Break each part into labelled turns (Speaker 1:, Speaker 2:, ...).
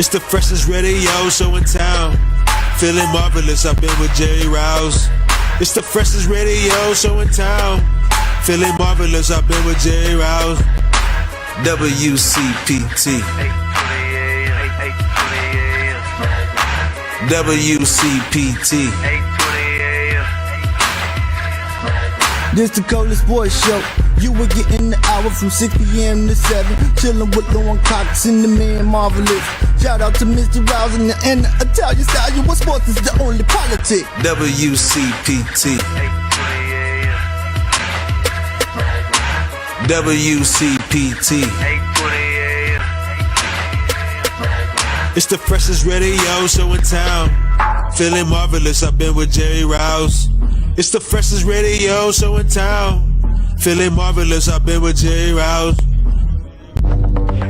Speaker 1: It's the freshest radio show in town. Feeling marvelous, I've been with Jerry Rouse. It's the freshest radio show in town. Feeling marvelous, I've been with Jerry Rouse. WCPT. WCPT.
Speaker 2: This the coldest boys show. You were getting the hour from 6 p.m. to 7. Chillin' with Lauren Cox and the man Marvelous. Shout out to Mr. Rouse and the Italian style. You what sports is the only politic.
Speaker 1: WCPT. WCPT. It's the freshest radio show in town. Feeling marvelous, I've been with Jerry Rouse. It's the freshest radio show in town. Feeling marvelous, I've been with Jerry Rouse.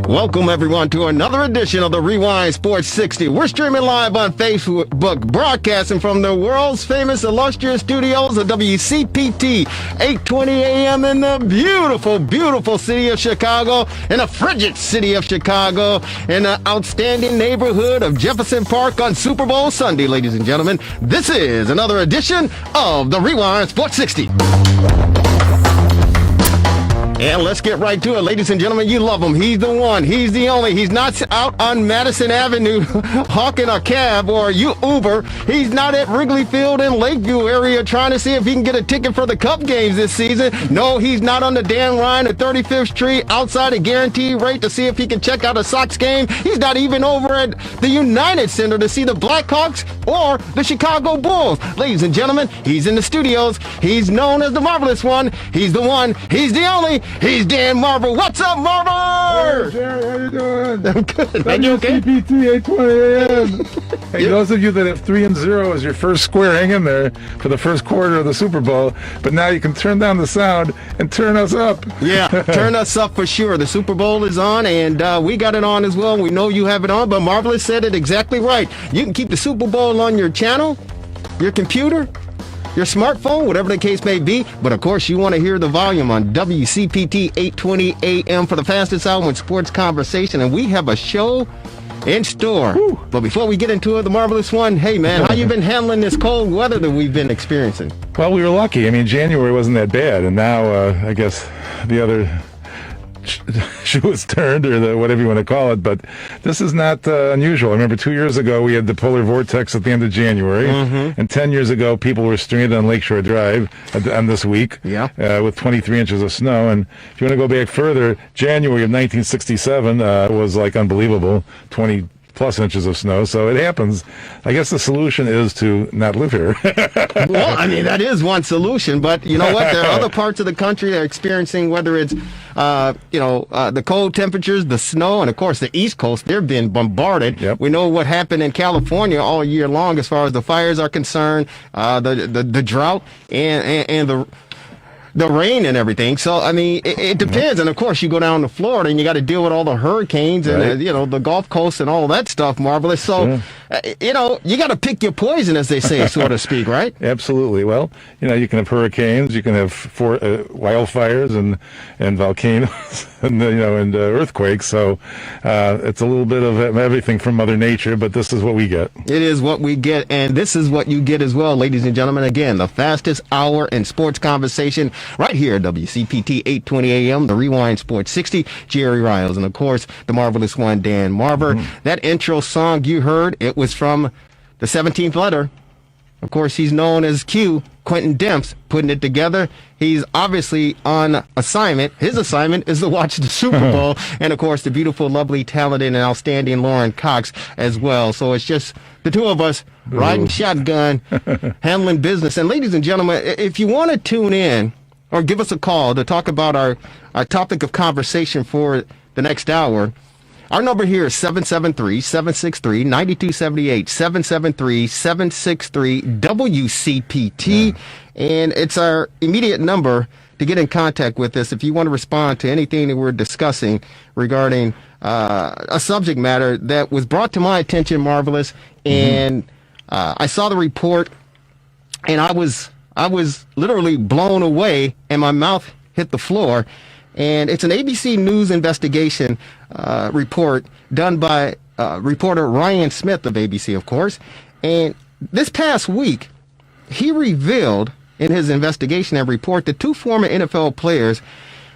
Speaker 3: Welcome, everyone, to another edition of the Rewind Sports 60. We're streaming live on Facebook, broadcasting from the world's famous illustrious studios of WCPT, 820 AM in the beautiful, beautiful city of Chicago, in the frigid city of Chicago, in the outstanding neighborhood of Jefferson Park on Super Bowl Sunday, ladies and gentlemen. This is another edition of the Rewind Sports 60. And let's get right to it, ladies and gentlemen. You love him. He's the one. He's the only. He's not out on Madison Avenue hawking a cab or Uber. He's not at Wrigley Field in Lakeview area trying to see if he can get a ticket for the Cup games this season. No, he's not on the Dan Ryan at 35th Street outside a guaranteed rate to see if he can check out a Sox game. He's not even over at the United Center to see the Blackhawks or the Chicago Bulls. Ladies and gentlemen, he's in the studios. He's known as the Marvelous One. He's the one. He's the only. He's Dan Marver. What's up, Marver?
Speaker 4: Hey, Jerry, how you doing?
Speaker 3: I'm good. Are you okay?
Speaker 4: WCPT 820 AM. Hey, those of you that have 3-0 as your first square, hang in there for the first quarter of the Super Bowl. But now you can turn down the sound and turn us up.
Speaker 3: Yeah, turn us up for sure. The Super Bowl is on, and we got it on as well. We know you have it on, but Marvelous said it exactly right. You can keep the Super Bowl on your channel, your computer, your smartphone, whatever the case may be. But, of course, you want to hear the volume on WCPT 820 AM for the fastest hour in sports conversation. And we have a show in store. Woo. But before we get into it, the Marvelous One, hey, man, how you been handling this cold weather that we've been experiencing?
Speaker 4: Well, we were lucky. I mean, January wasn't that bad. And now, I guess, the other shoe is turned, or whatever you want to call it, but this is not unusual. I remember 2 years ago we had the polar vortex at the end of January, and 10 years ago people were stranded on Lakeshore Drive on this week with 23 inches of snow. And if you want to go back further, January of 1967 was like unbelievable, 20 plus inches of snow. So it happens. I guess the solution is to not live here.
Speaker 3: Well, I mean, that is one solution, but you know what? There are other parts of the country that are experiencing, whether it's, the cold temperatures, the snow, and of course the East Coast, they're being bombarded.
Speaker 4: Yep.
Speaker 3: We know what happened in California all year long as far as the fires are concerned, the drought and the rain and everything. So, I mean, it depends. And, of course, you go down to Florida and you got to deal with all the hurricanes and, the Gulf Coast and all that stuff, Marvelous. So, you got to pick your poison, as they say, so to speak, right?
Speaker 4: Absolutely. Well, you can have hurricanes, you can have wildfires and volcanoes and earthquakes. So it's a little bit of everything from Mother Nature, but this is what we get.
Speaker 3: It is what we get, and this is what you get as well, ladies and gentlemen. Again, the fastest hour in sports conversation right here at WCPT 820 AM, the Rewind Sports 60, Jerry Riles, and of course, the Marvelous One, Dan Marver. That intro song you heard, it was from the 17th letter. Of course, he's known as Q, Quentin Demps, putting it together. He's obviously on assignment. His assignment is to watch the Super Bowl, and of course, the beautiful, lovely, talented, and outstanding Lauren Cox as well. So it's just the two of us riding shotgun, handling business. And ladies and gentlemen, if you want to tune in or give us a call to talk about our topic of conversation for the next hour, our number here is 773-763-9278, 773-763-WCPT, and it's our immediate number to get in contact with us if you want to respond to anything that we're discussing regarding a subject matter that was brought to my attention, Marvelous, and I saw the report, and I was literally blown away, and my mouth hit the floor. And it's an ABC News investigation report done by reporter Ryan Smith of ABC, of course. And this past week, he revealed in his investigation and report that 2 former NFL players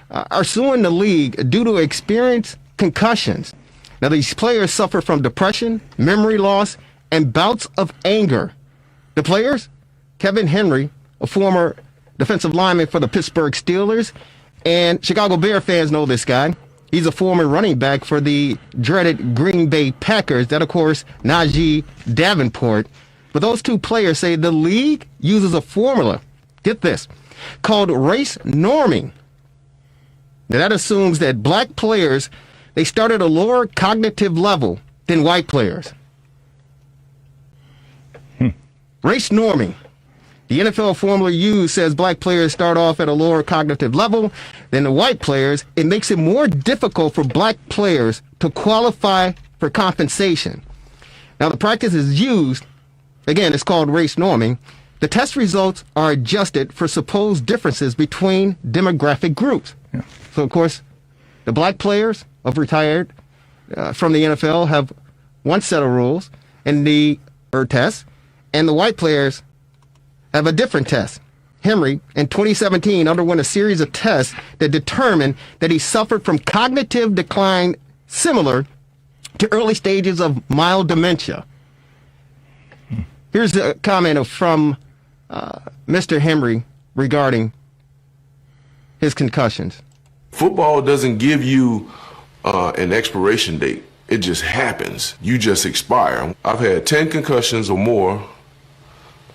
Speaker 3: are suing the league due to experienced concussions. Now, these players suffer from depression, memory loss, and bouts of anger. The players, Kevin Henry, a former defensive lineman for the Pittsburgh Steelers, and Chicago Bear fans know this guy. He's a former running back for the dreaded Green Bay Packers. That, of course, Najee Davenport. But those 2 players say the league uses a formula, get this, called race norming. Now, that assumes that black players, they start at a lower cognitive level than white players. Race norming. The NFL formula used says black players start off at a lower cognitive level than the white players. It makes it more difficult for black players to qualify for compensation. Now, the practice is used, again, it's called race norming. The test results are adjusted for supposed differences between demographic groups. Yeah. So, of course, the black players of retired from the NFL have one set of rules and the tests, and the white players have a different test. Henry, in 2017, underwent a series of tests that determined that he suffered from cognitive decline similar to early stages of mild dementia. Here's a comment from Mr. Henry regarding his concussions.
Speaker 5: Football doesn't give you an expiration date. It just happens. You just expire. I've had 10 concussions or more,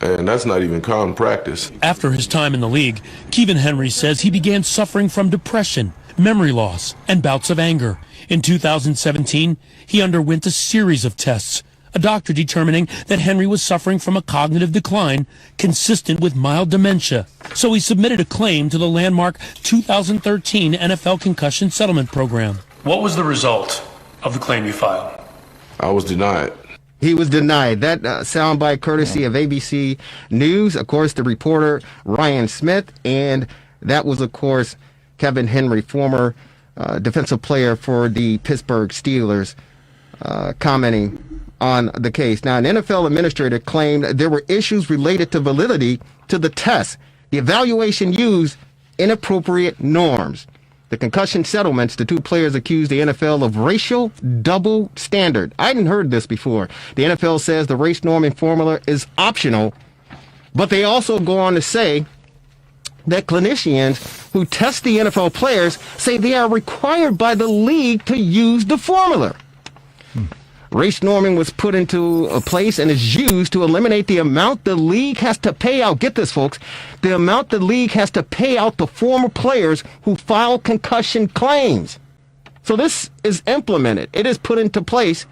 Speaker 5: and that's not even common practice.
Speaker 6: After his time in the league, Kevin Henry says he began suffering from depression, memory loss, and bouts of anger. In 2017, he underwent a series of tests, a doctor determining that Henry was suffering from a cognitive decline consistent with mild dementia. So he submitted a claim to the landmark 2013 NFL Concussion Settlement Program. What was the result of the claim you filed?
Speaker 5: I was denied.
Speaker 3: He was denied. That soundbite courtesy of ABC News, of course, the reporter Ryan Smith, and that was, of course, Kevin Henry, former defensive player for the Pittsburgh Steelers, commenting on the case. Now, an NFL administrator claimed there were issues related to validity to the test. The evaluation used inappropriate norms. The concussion settlements, the 2 players accused the NFL of racial double standard. I hadn't heard this before. The NFL says the race norming formula is optional, but they also go on to say that clinicians who test the NFL players say they are required by the league to use the formula. Race norming was put into a place and is used to eliminate the amount the league has to pay out. Get this, folks. The amount the league has to pay out the former players who file concussion claims. So this is implemented. It is put into place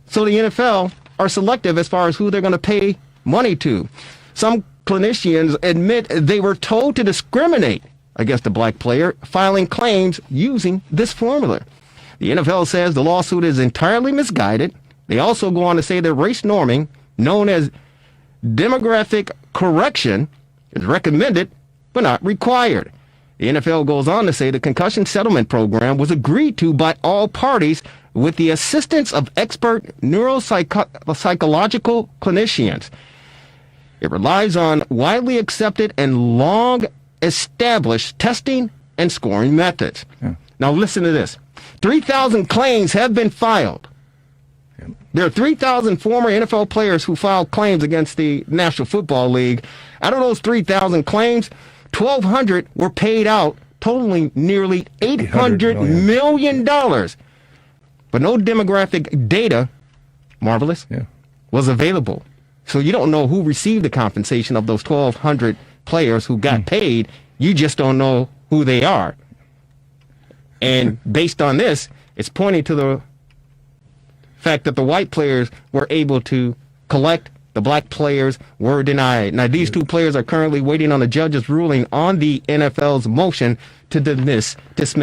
Speaker 3: so the NFL are selective as far as who they're going to pay money to. Some clinicians admit they were told to discriminate against the black player filing claims using this formula. The NFL says the lawsuit is entirely misguided. They also go on to say that race norming, known as demographic correction, is recommended but not required. The NFL goes on to say the concussion settlement program was agreed to by all parties with the assistance of expert neuropsychological clinicians. It relies on widely accepted and long-established testing and scoring methods. Yeah. Now listen to this. 3,000 claims have been filed. There are 3,000 former NFL players who filed claims against the National Football League. Out of those 3,000 claims, 1,200 were paid out, totaling nearly $800 million. But no demographic data, marvelous, was available. So you don't know who received the compensation of those 1,200 players who got paid. You just don't know who they are. And based on this, it's pointing to the fact that the white players were able to collect, the black players were denied. Now, these 2 players are currently waiting on the judge's ruling on the NFL's motion to dismiss this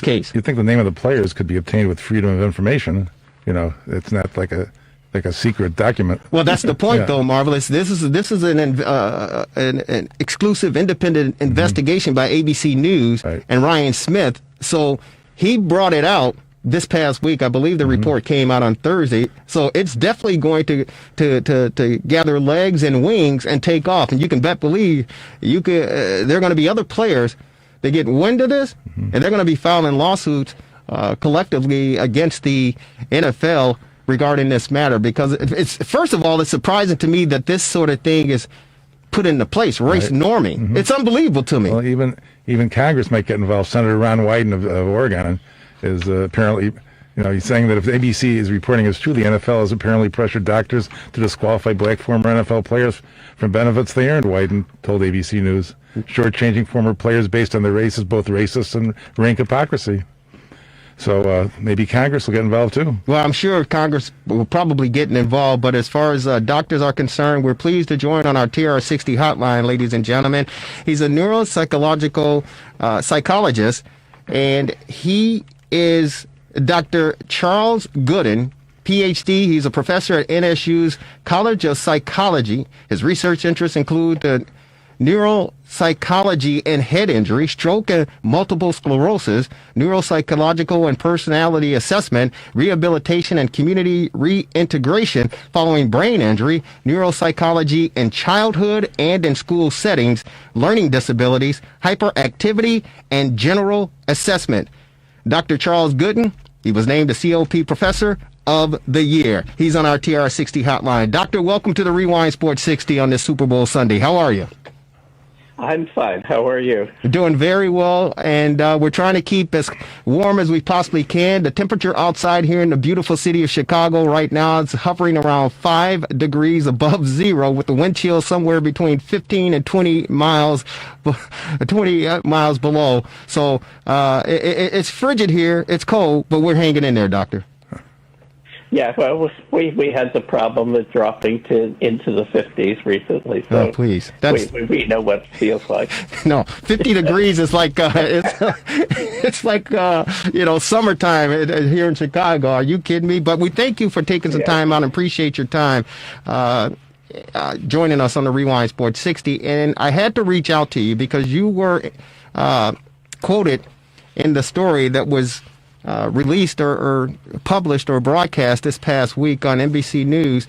Speaker 3: case.
Speaker 4: You'd think the name of the players could be obtained with freedom of information. You know, it's not like a secret document.
Speaker 3: Well, that's the point, though, Marvelous. This is an exclusive, independent investigation by ABC News and Ryan Smith. So he brought it out this past week. I believe the report came out on Thursday. So it's definitely going to gather legs and wings and take off. And you can believe there are going to be other players that get wind of this, and they're going to be filing lawsuits collectively against the NFL regarding this matter, because it's first of all, it's surprising to me that this sort of thing is put into place, race norming. It's unbelievable to me.
Speaker 4: Well, even Congress might get involved. Senator Ron Wyden of Oregon is apparently, he's saying that if ABC is reporting as true, the NFL has apparently pressured doctors to disqualify black former NFL players from benefits they earned, Wyden told ABC News. Shortchanging former players based on their race is both racist and rank hypocrisy. So maybe Congress will get involved too.
Speaker 3: Well, I'm sure Congress will probably get involved, but as far as doctors are concerned, we're pleased to join on our TRS60 hotline, ladies and gentlemen. He's a neuropsychological psychologist, and he is Dr. Charles Gooden, PhD. He's a professor at NSU's College of Psychology. His research interests include the neuropsychology and head injury, stroke and multiple sclerosis, neuropsychological and personality assessment, rehabilitation and community reintegration following brain injury, neuropsychology in childhood and in school settings, learning disabilities, hyperactivity, and general assessment. Dr. Charles Gooden, he was named the COP Professor of the Year. He's on our TR60 hotline. Doctor, welcome to the Rewind Sports 60 on this Super Bowl Sunday. How are you?
Speaker 7: I'm fine. How are you?
Speaker 3: Doing very well, and we're trying to keep as warm as we possibly can. The temperature outside here in the beautiful city of Chicago right now is hovering around 5 degrees above zero, with the wind chill somewhere between 15 and 20 miles below. So it's frigid here. It's cold, but we're hanging in there, Doctor.
Speaker 7: Yeah, well, we had the problem of dropping into the 50s recently. So
Speaker 3: please.
Speaker 7: We know what it feels like.
Speaker 3: No, 50 degrees is like it's like summertime here in Chicago. Are you kidding me? But we thank you for taking some time out and appreciate your time joining us on the Rewind Sports 60. And I had to reach out to you because you were quoted in the story that was released or published or broadcast this past week on ABC News,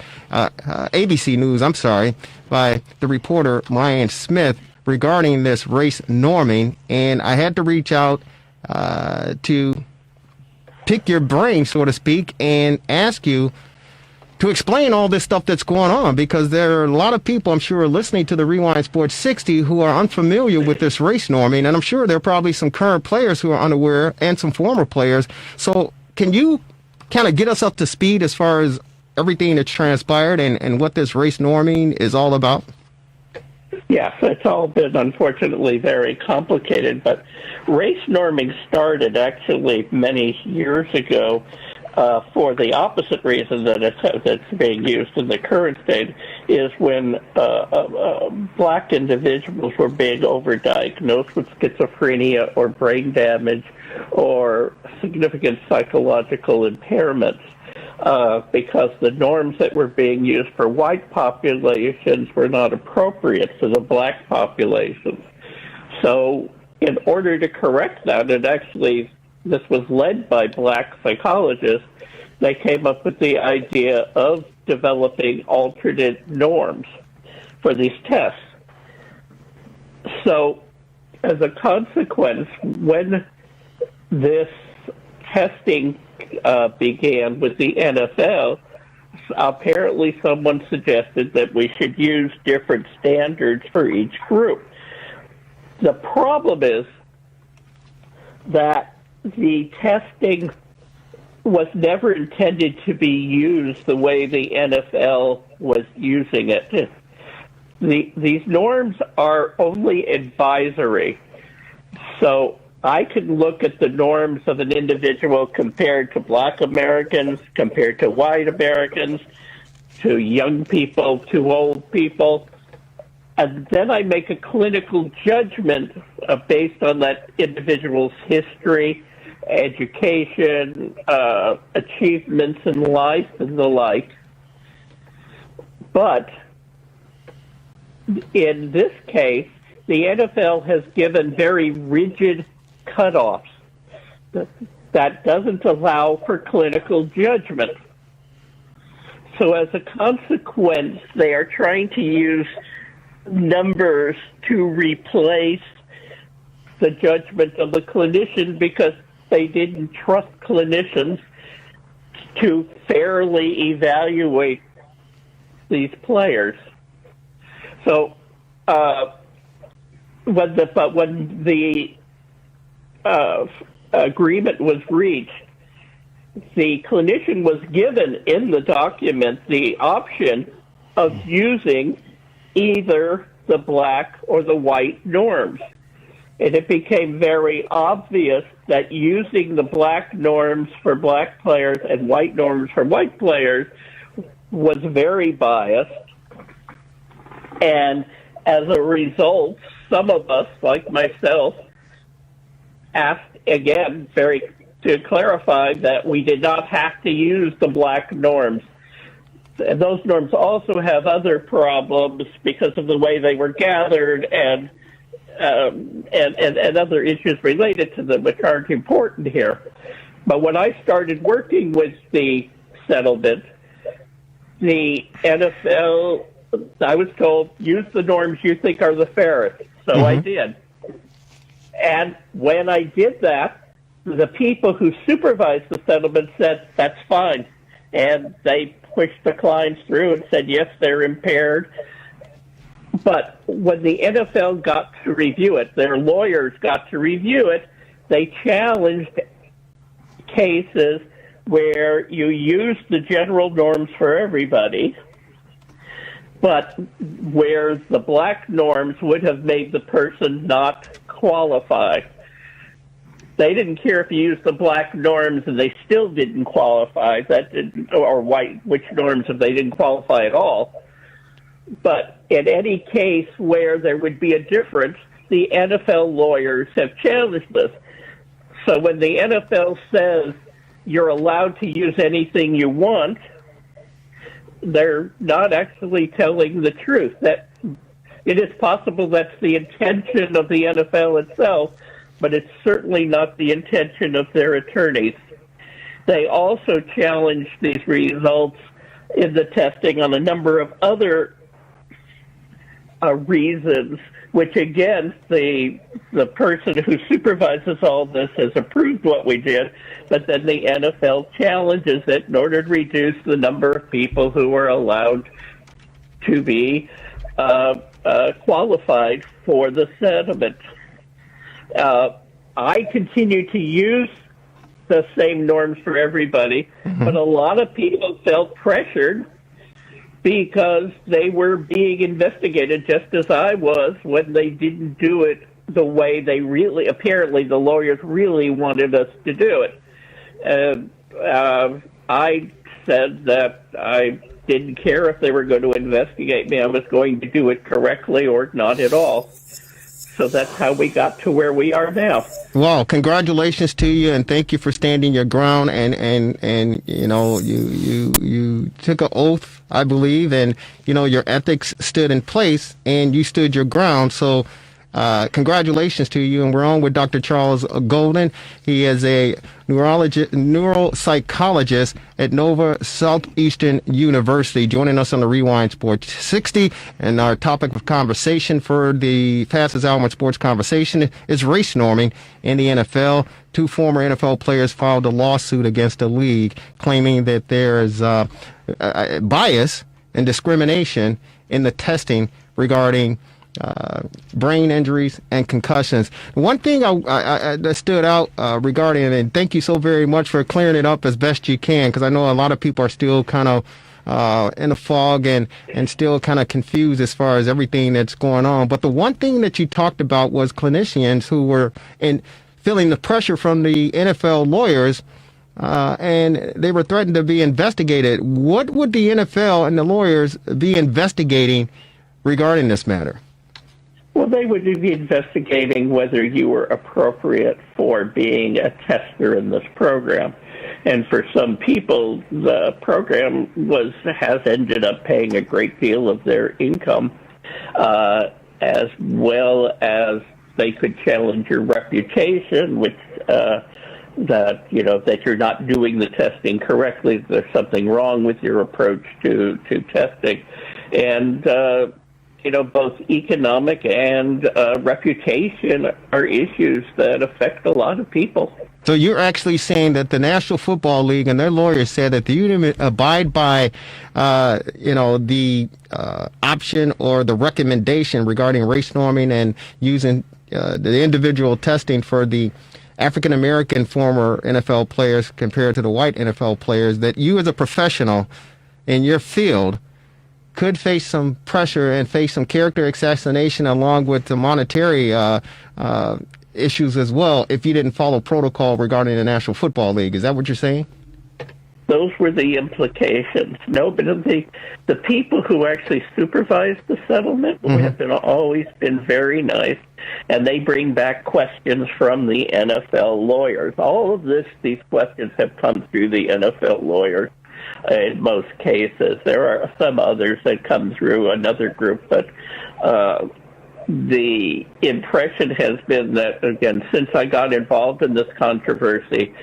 Speaker 3: by the reporter Ryan Smith regarding this race norming. And I had to reach out to pick your brain, so to speak, and ask you to explain all this stuff that's going on, because there are a lot of people, I'm sure, listening to the Rewind Sports 60 who are unfamiliar with this race norming, and I'm sure there are probably some current players who are unaware and some former players. So can you kind of get us up to speed as far as everything that's transpired and what this race norming is all about?
Speaker 7: Yes, it's all been, unfortunately, very complicated, but race norming started actually many years ago for the opposite reason that it's being used in the current state, is when black individuals were being overdiagnosed with schizophrenia or brain damage or significant psychological impairments, because the norms that were being used for white populations were not appropriate for the black populations. So in order to correct that, this was led by black psychologists. They came up with the idea of developing alternate norms for these tests. So as a consequence, when this testing began with the NFL, apparently someone suggested that we should use different standards for each group. The problem is that the testing was never intended to be used the way the NFL was using it. These norms are only advisory. So I can look at the norms of an individual compared to black Americans, compared to white Americans, to young people, to old people, and then I make a clinical judgment based on that individual's history, education, achievements in life, and the like. But in this case, the NFL has given very rigid cutoffs. that doesn't allow for clinical judgment. So as a consequence, they are trying to use numbers to replace the judgment of the clinician because they didn't trust clinicians to fairly evaluate these players. So when the agreement was reached, the clinician was given in the document the option of using either the black or the white norms. And it became very obvious that using the black norms for black players and white norms for white players was very biased. And as a result, some of us, like myself, asked again to clarify that we did not have to use the black norms. And those norms also have other problems because of the way they were gathered and other issues related to them, which aren't important here. But when I started working with the settlement, the NFL, I was told, use the norms you think are the fairest. So I did. And when I did that, the people who supervised the settlement said, that's fine. And they pushed the clients through and said, yes, they're impaired. But when the NFL got to review it, their lawyers got to review it, they challenged cases where you use the general norms for everybody, but where the black norms would have made the person not qualify. They didn't care if you used the black norms and they still didn't qualify, or white, which norms if they didn't qualify at all. But in any case where there would be a difference, the NFL lawyers have challenged this. So when the NFL says you're allowed to use anything you want, they're not actually telling the truth. That it is possible that's the intention of the NFL itself, but it's certainly not the intention of their attorneys. They also challenged these results in the testing on a number of other reasons, which again, the person who supervises all this has approved what we did, but then the NFL challenges it in order to reduce the number of people who are allowed to be qualified for the settlement. I continue to use the same norms for everybody, but a lot of people felt pressured because they were being investigated just as I was when they didn't do it the way they really, apparently the lawyers really wanted us to do it. I said that I didn't care if they were going to investigate me. I was going to do it correctly or not at all. So that's how we got to where we are now.
Speaker 3: Well, congratulations to you, and thank you for standing your ground. And you know, you took an oath, I believe, and you know your ethics stood in place, and you stood your ground. So, congratulations to you. And we're on with Dr. Charles Golden. He is a neuropsychologist at Nova Southeastern University, joining us on the Rewind Sports 60. And our topic of conversation for the fastest hour in sports conversation is race norming in the NFL. Two former NFL players filed a lawsuit against the league, claiming that there is bias and discrimination in the testing regarding brain injuries and concussions. One thing that stood out regarding it, and thank you so very much for clearing it up as best you can, because I know a lot of people are still kind of in a fog and still kind of confused as far as everything that's going on. But the one thing that you talked about was clinicians who were feeling the pressure from the NFL lawyers, and they were threatened to be investigated. What would the NFL and the lawyers be investigating regarding this matter?
Speaker 7: Well, they would be investigating whether you were appropriate for being a tester in this program. And for some people, the program has ended up paying a great deal of their income, as well as they could challenge your reputation, which that that you're not doing the testing correctly. There's something wrong with your approach to testing, and both economic and reputation are issues that affect a lot of people.
Speaker 3: So you're actually saying that the National Football League and their lawyers said that you abide by, the option or the recommendation regarding race norming and using the individual testing for the African American former NFL players compared to the white NFL players, that you as a professional in your field could face some pressure and face some character assassination along with the monetary issues as well if you didn't follow protocol regarding the National Football League. Is that what you're saying?
Speaker 7: Those were the implications. No, but the people who actually supervised the settlement have always been very nice, and they bring back questions from the NFL lawyers. All of these questions have come through the NFL lawyers in most cases. There are some others that come through another group, but the impression has been that, again, since I got involved in this controversy,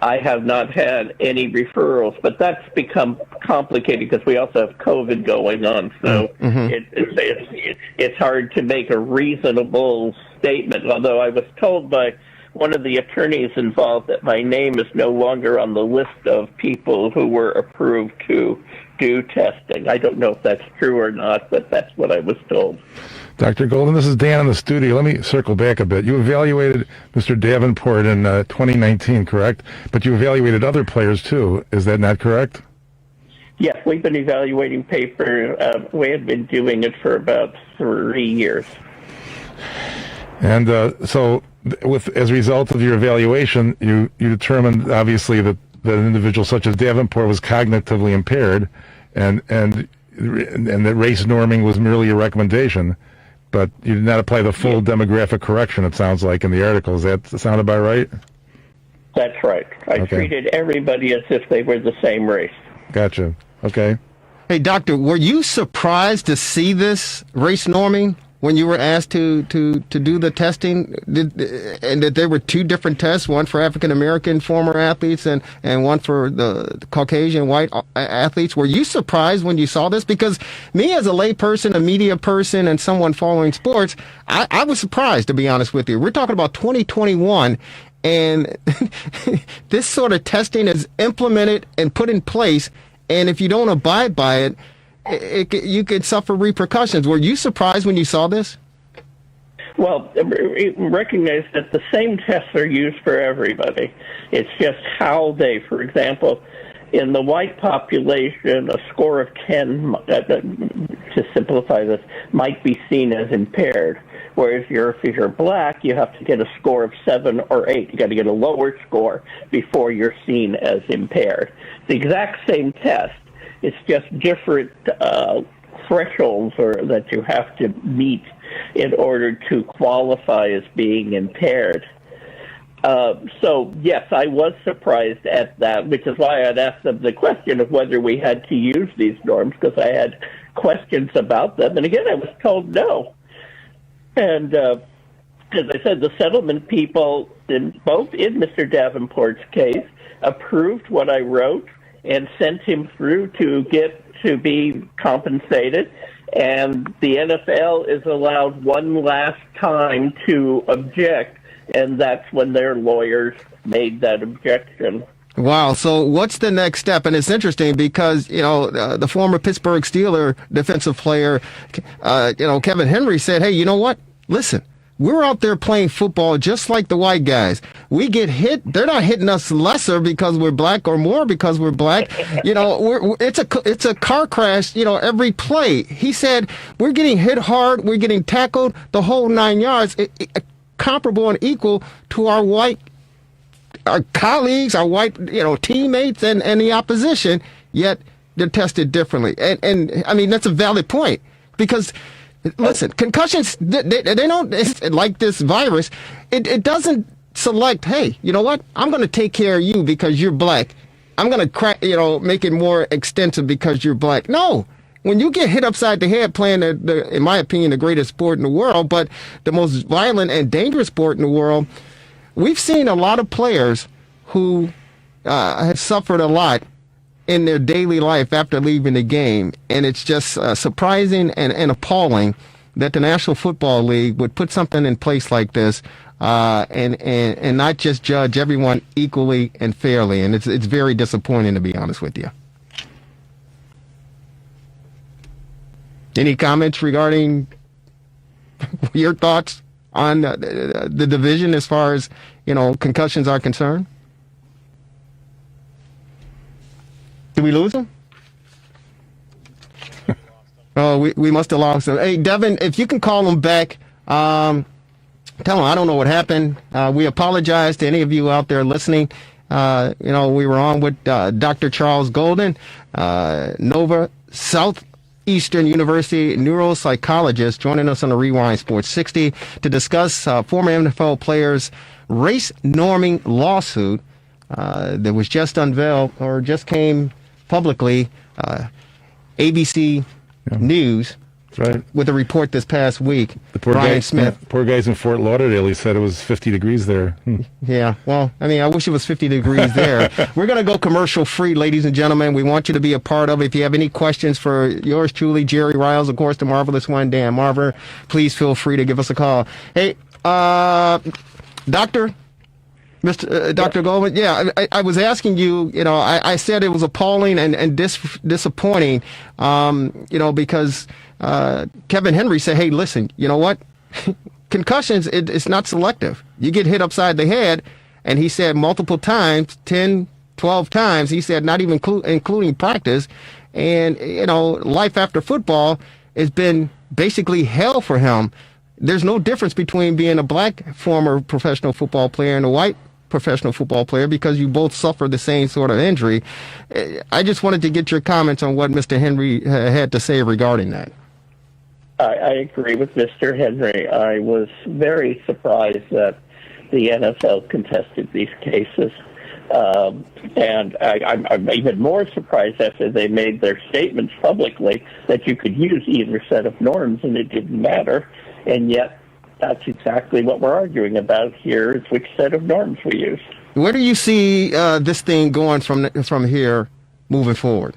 Speaker 7: I have not had any referrals, but that's become complicated because we also have COVID going on, so it's hard to make a reasonable statement, although I was told by one of the attorneys involved that my name is no longer on the list of people who were approved to do testing. I don't know if that's true or not, but that's what I was told.
Speaker 4: Dr. Golden, this is Dan in the studio. Let me circle back a bit. You evaluated Mr. Davenport in 2019, correct? But you evaluated other players, too. Is that not correct?
Speaker 7: Yes, we've been evaluating paper. We have been doing it for about 3 years.
Speaker 4: And so, as a result of your evaluation, you determined, obviously, that an individual such as Davenport was cognitively impaired, and that race norming was merely a recommendation. But you did not apply the full demographic correction, it sounds like, in the article. Does that sound about right?
Speaker 7: That's right. I treated everybody as if they were the same race.
Speaker 4: Gotcha. Okay.
Speaker 3: Hey, Doctor, were you surprised to see this race norming when you were asked to do the testing, and that there were two different tests, one for African-American former athletes and one for the Caucasian white athletes? Were you surprised when you saw this? Because me as a layperson, a media person, and someone following sports, I was surprised, to be honest with you. We're talking about 2021, and this sort of testing is implemented and put in place, and if you don't abide by it, you could suffer repercussions. Were you surprised when you saw this?
Speaker 7: Well, recognize that the same tests are used for everybody. It's just how they, for example, in the white population, a score of 10, to simplify this, might be seen as impaired. Whereas if you're black, you have to get a score of 7 or 8. You got to get a lower score before you're seen as impaired. The exact same test. It's just different thresholds that you have to meet in order to qualify as being impaired. So, yes, I was surprised at that, which is why I'd asked them the question of whether we had to use these norms, because I had questions about them. And again, I was told no. And as I said, the settlement people, both in Mr. Davenport's case, approved what I wrote and sent him through to be compensated. And the NFL is allowed one last time to object, and that's when their lawyers made that objection.
Speaker 3: Wow. So what's the next step? And it's interesting because, the former Pittsburgh Steeler defensive player, Kevin Henry said, hey, you know what? Listen. We're out there playing football just like the white guys. We get hit. They're not hitting us lesser because we're black or more because we're black. It's a car crash, every play. He said, we're getting hit hard. We're getting tackled the whole 9 yards, comparable and equal to our colleagues, our white, teammates and the opposition, yet they're tested differently. And I mean, that's a valid point because listen, concussions, they don't, like this virus, it doesn't select, hey, you know what? I'm going to take care of you because you're black. I'm going to make it more extensive because you're black. No. When you get hit upside the head playing, in my opinion, the greatest sport in the world, but the most violent and dangerous sport in the world, we've seen a lot of players who have suffered a lot in their daily life after leaving the game. And it's just surprising and appalling that the National Football League would put something in place like this and not just judge everyone equally and fairly. And it's very disappointing, to be honest with you. Any comments regarding your thoughts on the division as far as, concussions are concerned? Did we lose him? Oh, we must have lost him. Hey, Devin, if you can call him back, tell him I don't know what happened. We apologize to any of you out there listening. We were on with Dr. Charles Golden, Nova Southeastern University neuropsychologist, joining us on the Rewind Sports 60 to discuss former NFL players' race norming lawsuit that was just unveiled or just came publicly. ABC News,
Speaker 4: right,
Speaker 3: with a report this past week.
Speaker 4: The poor
Speaker 3: Brian
Speaker 4: guy,
Speaker 3: Smith.
Speaker 4: poor guys in Fort Lauderdale. He said it was 50 degrees there.
Speaker 3: Yeah, well, I wish it was 50 degrees there. We're going to go commercial free, ladies and gentlemen. We want you to be a part of it. If you have any questions for yours truly, Jerry Riles, of course, the marvelous one, Dan Marver, please feel free to give us a call. Hey, Dr. Goldman, I was asking you, I said it was appalling and disappointing, because Kevin Henry said, hey, listen, you know what? Concussions, it's not selective. You get hit upside the head, and he said multiple times, 10, 12 times, he said not even including practice, and, life after football has been basically hell for him. There's no difference between being a black former professional football player and a white professional football player because you both suffer the same sort of injury. I just wanted to get your comments on what Mr. Henry had to say regarding that.
Speaker 7: I agree with Mr. Henry. I was very surprised that the NFL contested these cases. And I'm even more surprised after they made their statements publicly that you could use either set of norms and it didn't matter. And yet, that's exactly what we're arguing about here, is which set of norms we use.
Speaker 3: Where do you see this thing going from here moving forward?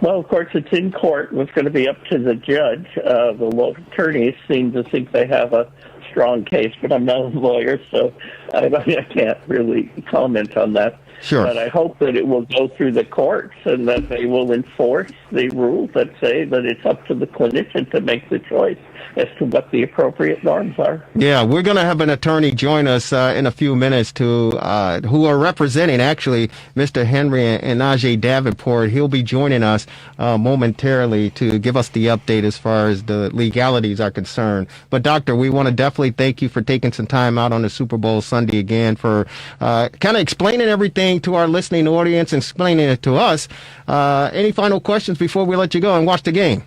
Speaker 7: Well, of course, it's in court. It's going to be up to the judge. The law attorneys seem to think they have a strong case, but I'm not a lawyer, so I can't really comment on that.
Speaker 3: Sure.
Speaker 7: But I hope that it will go through the courts and that they will enforce the rules that say that it's up to the clinician to make the choice as to what the appropriate norms are.
Speaker 3: Yeah, we're going to have an attorney join us in a few minutes who are representing, actually, Mr. Henry and Najee Davenport. He'll be joining us momentarily to give us the update as far as the legalities are concerned. But, Doctor, we want to definitely thank you for taking some time out on the Super Bowl Sunday again for kind of explaining everything to our listening audience and explaining it to us. Any final questions before we let you go and watch the game?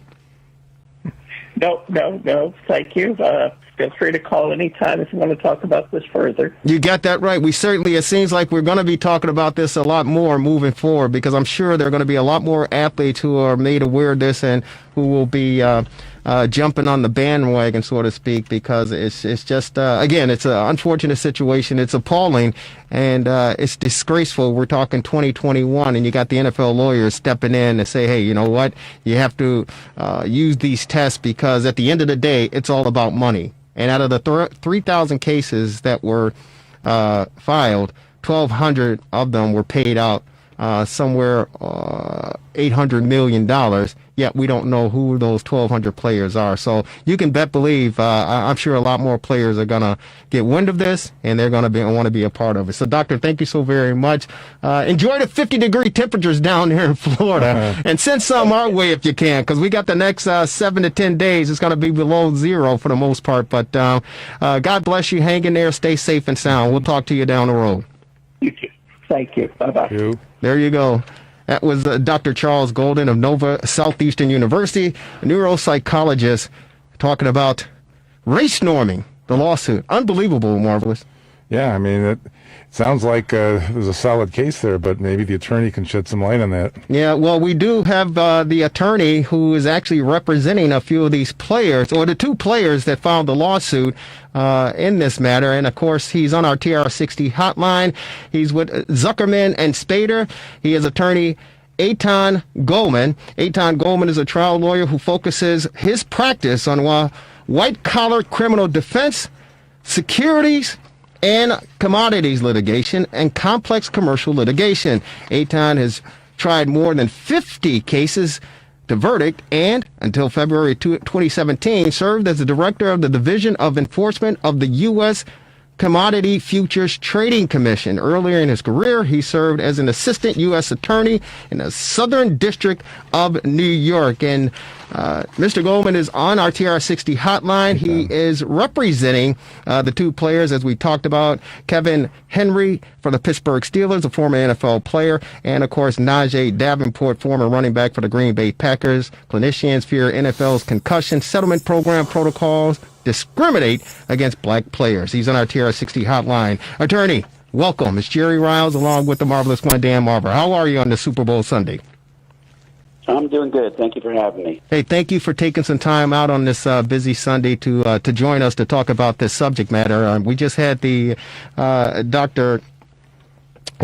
Speaker 7: No. Thank you. Feel free to call anytime if you want to talk about this further.
Speaker 3: You got that right. It seems like we're going to be talking about this a lot more moving forward because I'm sure there are going to be a lot more athletes who are made aware of this and who will be jumping on the bandwagon, so to speak, because it's just, again, it's an unfortunate situation. It's appalling and it's disgraceful. We're talking 2021 and you got the NFL lawyers stepping in and say, hey, you know what? You have to use these tests because at the end of the day, it's all about money. And out of the 3,000 cases that were filed, 1,200 of them were paid out somewhere $800 million, yet we don't know who those 1,200 players are. So you can believe I'm sure a lot more players are going to get wind of this, and they're going to want to be a part of it. So, Doctor, thank you so very much. Enjoy the 50-degree temperatures down here in Florida, and send some our way if you can, because we got the next 7 to 10 days. It's going to be below zero for the most part. But God bless you. Hang in there. Stay safe and sound. We'll talk to you down the road.
Speaker 7: You too. Thank you. Bye-bye.
Speaker 3: There you go. That was Dr. Charles Golden of Nova Southeastern University, a neuropsychologist, talking about race norming, the lawsuit. Unbelievable, Marvelous.
Speaker 4: Yeah, I mean, sounds like there's a solid case there, but maybe the attorney can shed some light on that.
Speaker 3: Yeah, well, we do have the attorney who is actually representing a few of these players, or the two players that filed the lawsuit in this matter. And, of course, he's on our TRS60 hotline. He's with Zuckerman and Spader. He is attorney Eitan Goldman. Eitan Goldman is a trial lawyer who focuses his practice on white-collar criminal defense, securities, and commodities litigation and complex commercial litigation. Eitan has tried more than 50 cases to verdict and, until February 2017, served as the director of the Division of Enforcement of the U.S. Commodity Futures Trading Commission. Earlier in his career, he served as an assistant U.S. attorney in the Southern District of New York. And Mr. Goldman is on our TR60 hotline. He is representing the two players, as we talked about, Kevin Henry for the Pittsburgh Steelers, a former NFL player, and, of course, Najee Davenport, former running back for the Green Bay Packers. Clinicians fear NFL's concussion settlement program protocols discriminate against black players. He's on our TR60 hotline. Attorney, welcome. It's Jerry Riles along with the marvelous one, Dan Marver. How are you on this Super Bowl Sunday?
Speaker 8: I'm doing good. Thank you for having me.
Speaker 3: Hey, thank you for taking some time out on this busy Sunday to join us to talk about this subject matter. We just had the Dr.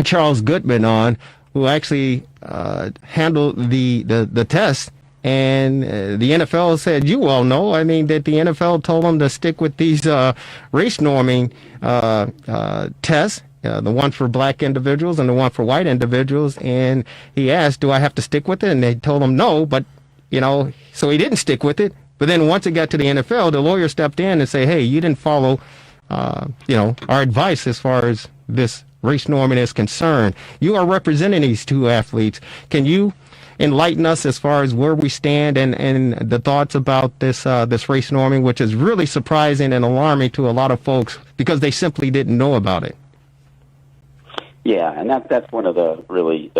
Speaker 3: Charles Goodman on, who actually handled the test. And the NFL said, you all know, I mean, that the NFL told them to stick with these race norming tests, the one for black individuals and the one for white individuals. And he asked, do I have to stick with it? And they told him no, but, so he didn't stick with it. But then once it got to the NFL, the lawyer stepped in and said, hey, you didn't follow, our advice as far as this race norming is concerned. You are representing these two athletes. Can you enlighten us as far as where we stand and the thoughts about this race norming, which is really surprising and alarming to a lot of folks because they simply didn't know about it?
Speaker 8: Yeah, and that's one of the really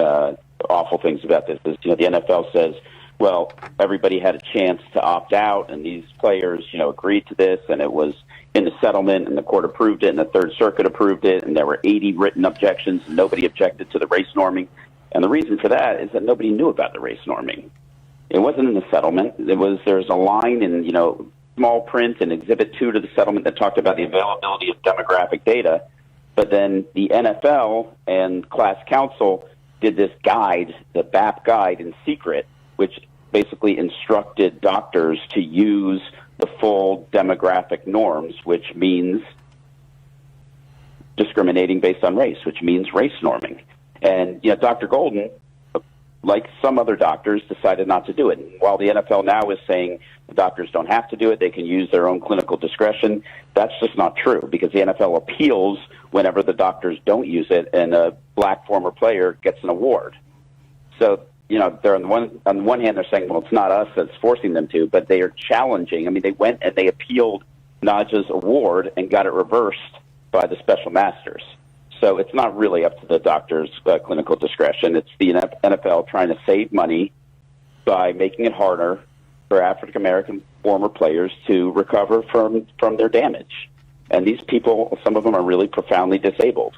Speaker 8: awful things about this is, the NFL says, well, everybody had a chance to opt out, and these players, agreed to this, and it was in the settlement, and the court approved it, and the Third Circuit approved it, and there were 80 written objections, and nobody objected to the race norming. And the reason for that is that nobody knew about the race norming. It wasn't in the settlement. There's a line in, small print in Exhibit 2 to the settlement that talked about the availability of demographic data. But then the NFL and class counsel did this guide, the BAP guide, in secret, which basically instructed doctors to use the full demographic norms, which means discriminating based on race, which means race norming. And, Dr. Golden, like some other doctors, decided not to do it. And while the NFL now is saying the doctors don't have to do it, they can use their own clinical discretion, that's just not true because the NFL appeals whenever the doctors don't use it and a black former player gets an award. So, they're on the one hand, they're saying, well, it's not us that's forcing them to, but they are challenging. I mean, they went and they appealed Najee's award and got it reversed by the special masters. So it's not really up to the doctor's clinical discretion. It's the NFL trying to save money by making it harder for African-American former players to recover from their damage. And these people, some of them are really profoundly disabled.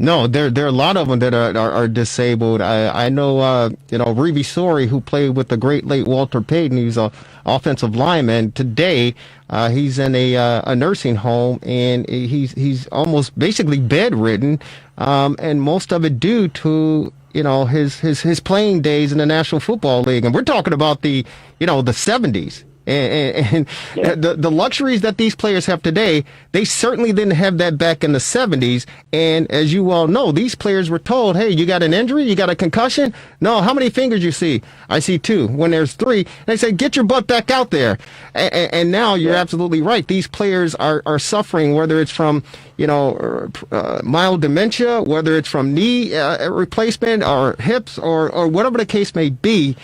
Speaker 3: No, there are a lot of them that are disabled. I know, Reeve Sorey, who played with the great late Walter Payton. He's an offensive lineman. Today, he's in a nursing home, and he's almost basically bedridden, and most of it due to his playing days in the National Football League. And we're talking about the 70s. And
Speaker 8: yeah.
Speaker 3: the luxuries that these players have today, they certainly didn't have that back in the 70s. And as you all know, these players were told, hey, you got an injury? You got a concussion? No, how many fingers you see? I see 2. When there's 3, they say, get your butt back out there. And now you're absolutely right. These players are suffering, whether it's from, mild dementia, whether it's from knee replacement or hips or whatever the case may be.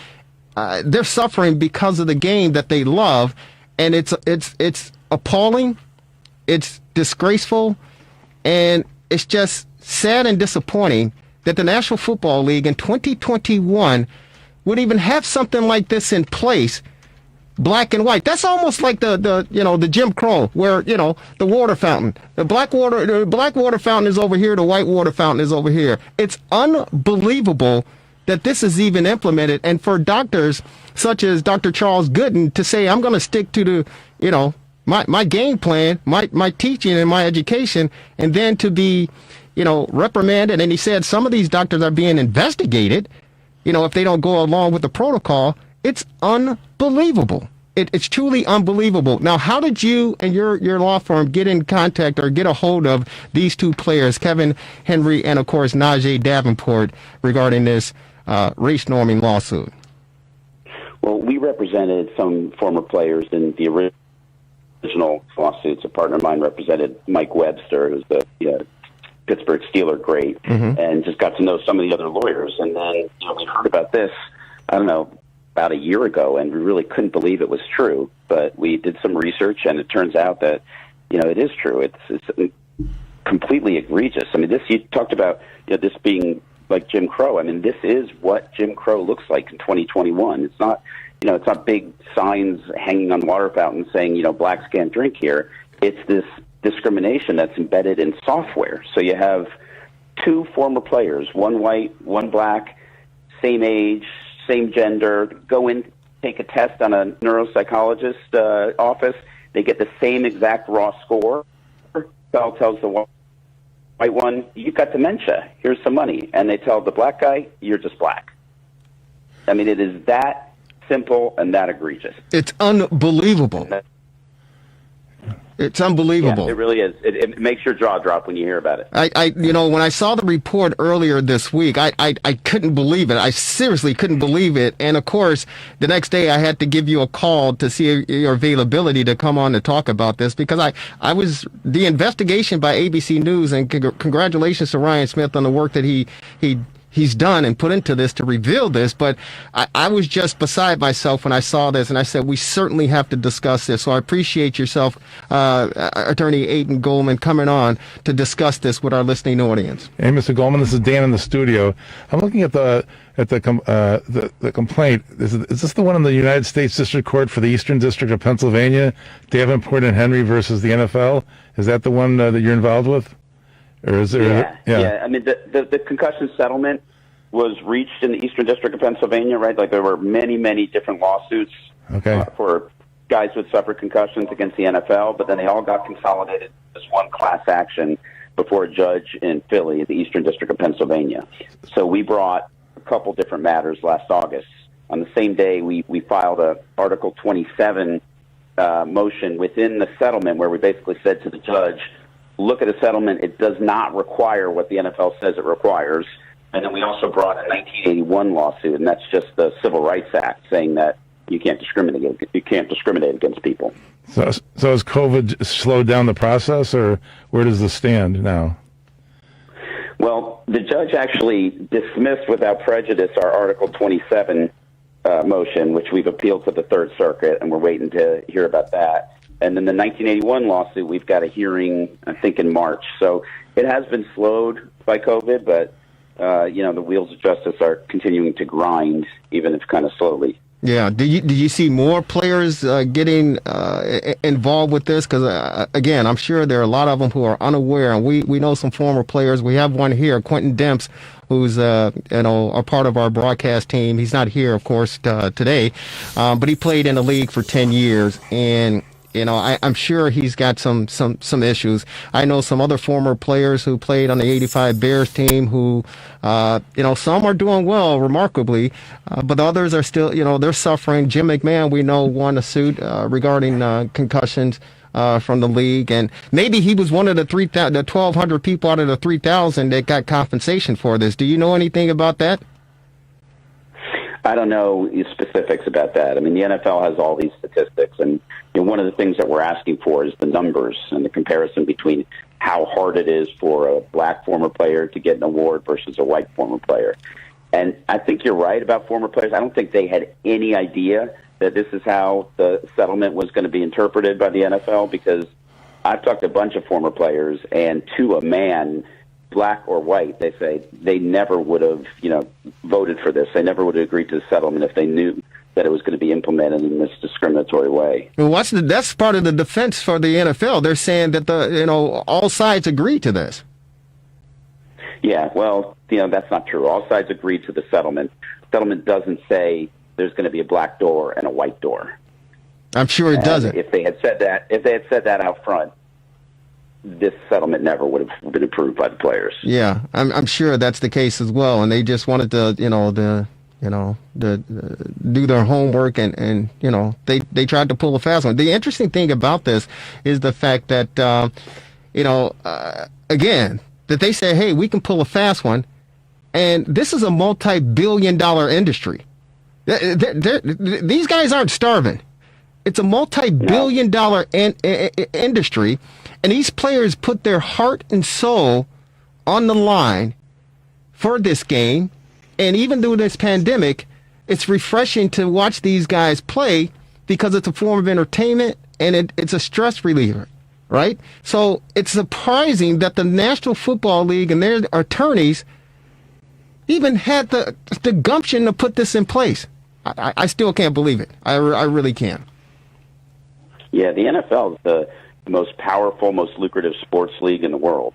Speaker 3: They're suffering because of the game that they love, and it's appalling, it's disgraceful, and it's just sad and disappointing that the National Football League in 2021 would even have something like this in place black and white. That's almost like the Jim Crow, where, the water fountain. The black water fountain is over here, the white water fountain is over here. It's unbelievable that this is even implemented, and for doctors such as Dr. Charles Gooden to say, I'm going to stick to the, my game plan, my teaching and my education, and then to be, reprimanded. And he said some of these doctors are being investigated, if they don't go along with the protocol. It's unbelievable. It's truly unbelievable. Now, how did you and your law firm get in contact or get a hold of these two players, Kevin Henry and, of course, Najee Davenport, regarding this race norming lawsuit?
Speaker 8: Well, we represented some former players in the original lawsuits. A partner of mine represented Mike Webster, who's the Pittsburgh Steeler great, and just got to know some of the other lawyers. And then we heard about this, I don't know, about a year ago, and we really couldn't believe it was true. But we did some research, and it turns out that it is true. It's completely egregious. I mean, you talked about this being like Jim Crow. I mean, this is what Jim Crow looks like in 2021. It's not it's not big signs hanging on water fountains saying blacks can't drink here. It's this discrimination that's embedded in software. So you have two former players, one white, one black, same age, same gender, go in, take a test on a neuropsychologist office. They get the same exact raw score. Bell tells the white one, you've got dementia, here's some money. And they tell the black guy, you're just black. I mean, it is that simple and that egregious.
Speaker 3: It's unbelievable. It's unbelievable.
Speaker 8: Yeah, it really is. It makes your jaw drop when you hear about it.
Speaker 3: When I saw the report earlier this week, I couldn't believe it. I seriously couldn't believe it. And of course, the next day I had to give you a call to see your availability to come on to talk about this, because I was the investigation by ABC News, and congratulations to Ryan Smith on the work that he's done and put into this to reveal this. But I was just beside myself when I saw this, and I said, we certainly have to discuss this. So I appreciate yourself, Attorney Aidan Goldman, coming on to discuss this with our listening audience.
Speaker 4: Hey, Mr. Goldman, this is Dan in the studio. I'm looking at the complaint. Is this the one in the United States District Court for the Eastern District of Pennsylvania, Davenport and Henry versus the NFL? Is that the one that you're involved with? Or is there,
Speaker 8: yeah. I mean, the concussion settlement was reached in the Eastern District of Pennsylvania, right? Like, there were many, many different lawsuits for guys who had suffered concussions against the NFL, but then they all got consolidated as one class action before a judge in Philly, the Eastern District of Pennsylvania. So we brought a couple different matters last August. On the same day, we filed a Article 27 motion within the settlement, where we basically said to the judge, look at a settlement. It does not require what the NFL says it requires. And then we also brought a 1981 lawsuit, and that's just the Civil Rights Act, saying that you can't discriminate against people.
Speaker 4: So has COVID slowed down the process, or where does this stand now?
Speaker 8: Well, the judge actually dismissed without prejudice our Article 27 motion, which we've appealed to the Third Circuit, and we're waiting to hear about that. And then the 1981 lawsuit, we've got a hearing, I think, in March. So it has been slowed by COVID, but, the wheels of justice are continuing to grind, even if kind of slowly.
Speaker 3: Yeah. Do you see more players getting involved with this? Because, again, I'm sure there are a lot of them who are unaware, and we know some former players. We have one here, Quentin Demps, who's a part of our broadcast team. He's not here, of course, today, but he played in the league for 10 years, and I'm sure he's got some issues. I know some other former players who played on the '85 Bears team who, some are doing well, remarkably, but others are still, they're suffering. Jim McMahon, we know, won a suit regarding concussions from the league, and maybe he was one of the 1,200 people out of the 3,000 that got compensation for this. Do you know anything about that?
Speaker 8: I don't know specifics about that. I mean, the NFL has all these statistics, and one of the things that we're asking for is the numbers and the comparison between how hard it is for a black former player to get an award versus a white former player. And I think you're right about former players. I don't think they had any idea that this is how the settlement was going to be interpreted by the NFL, because I've talked to a bunch of former players, and to a man, black or white, they say they never would have, voted for this. They never would have agreed to the settlement if they knew that it was going to be implemented in this discriminatory way.
Speaker 3: Well, that's part of the defense for the NFL. They're saying that all sides agreed to this.
Speaker 8: Yeah, well, that's not true. All sides agreed to the settlement. Settlement doesn't say there's going to be a black door and a white door.
Speaker 3: I'm sure it doesn't.
Speaker 8: If they had said that out front, this settlement never would have been approved by the players.
Speaker 3: Yeah, I'm sure that's the case as well, and they just wanted to, do their homework, and they tried to pull a fast one. The interesting thing about this is the fact that, again, that they say, hey, we can pull a fast one, and this is a multi-billion-dollar industry. These guys aren't starving. It's a multi-billion-dollar industry, and these players put their heart and soul on the line for this game. And even through this pandemic, it's refreshing to watch these guys play because it's a form of entertainment and it's a stress reliever, right? So it's surprising that the National Football League and their attorneys even had the gumption to put this in place. I still can't believe it. I really can't.
Speaker 8: Yeah, the NFL is the most powerful, most lucrative sports league in the world.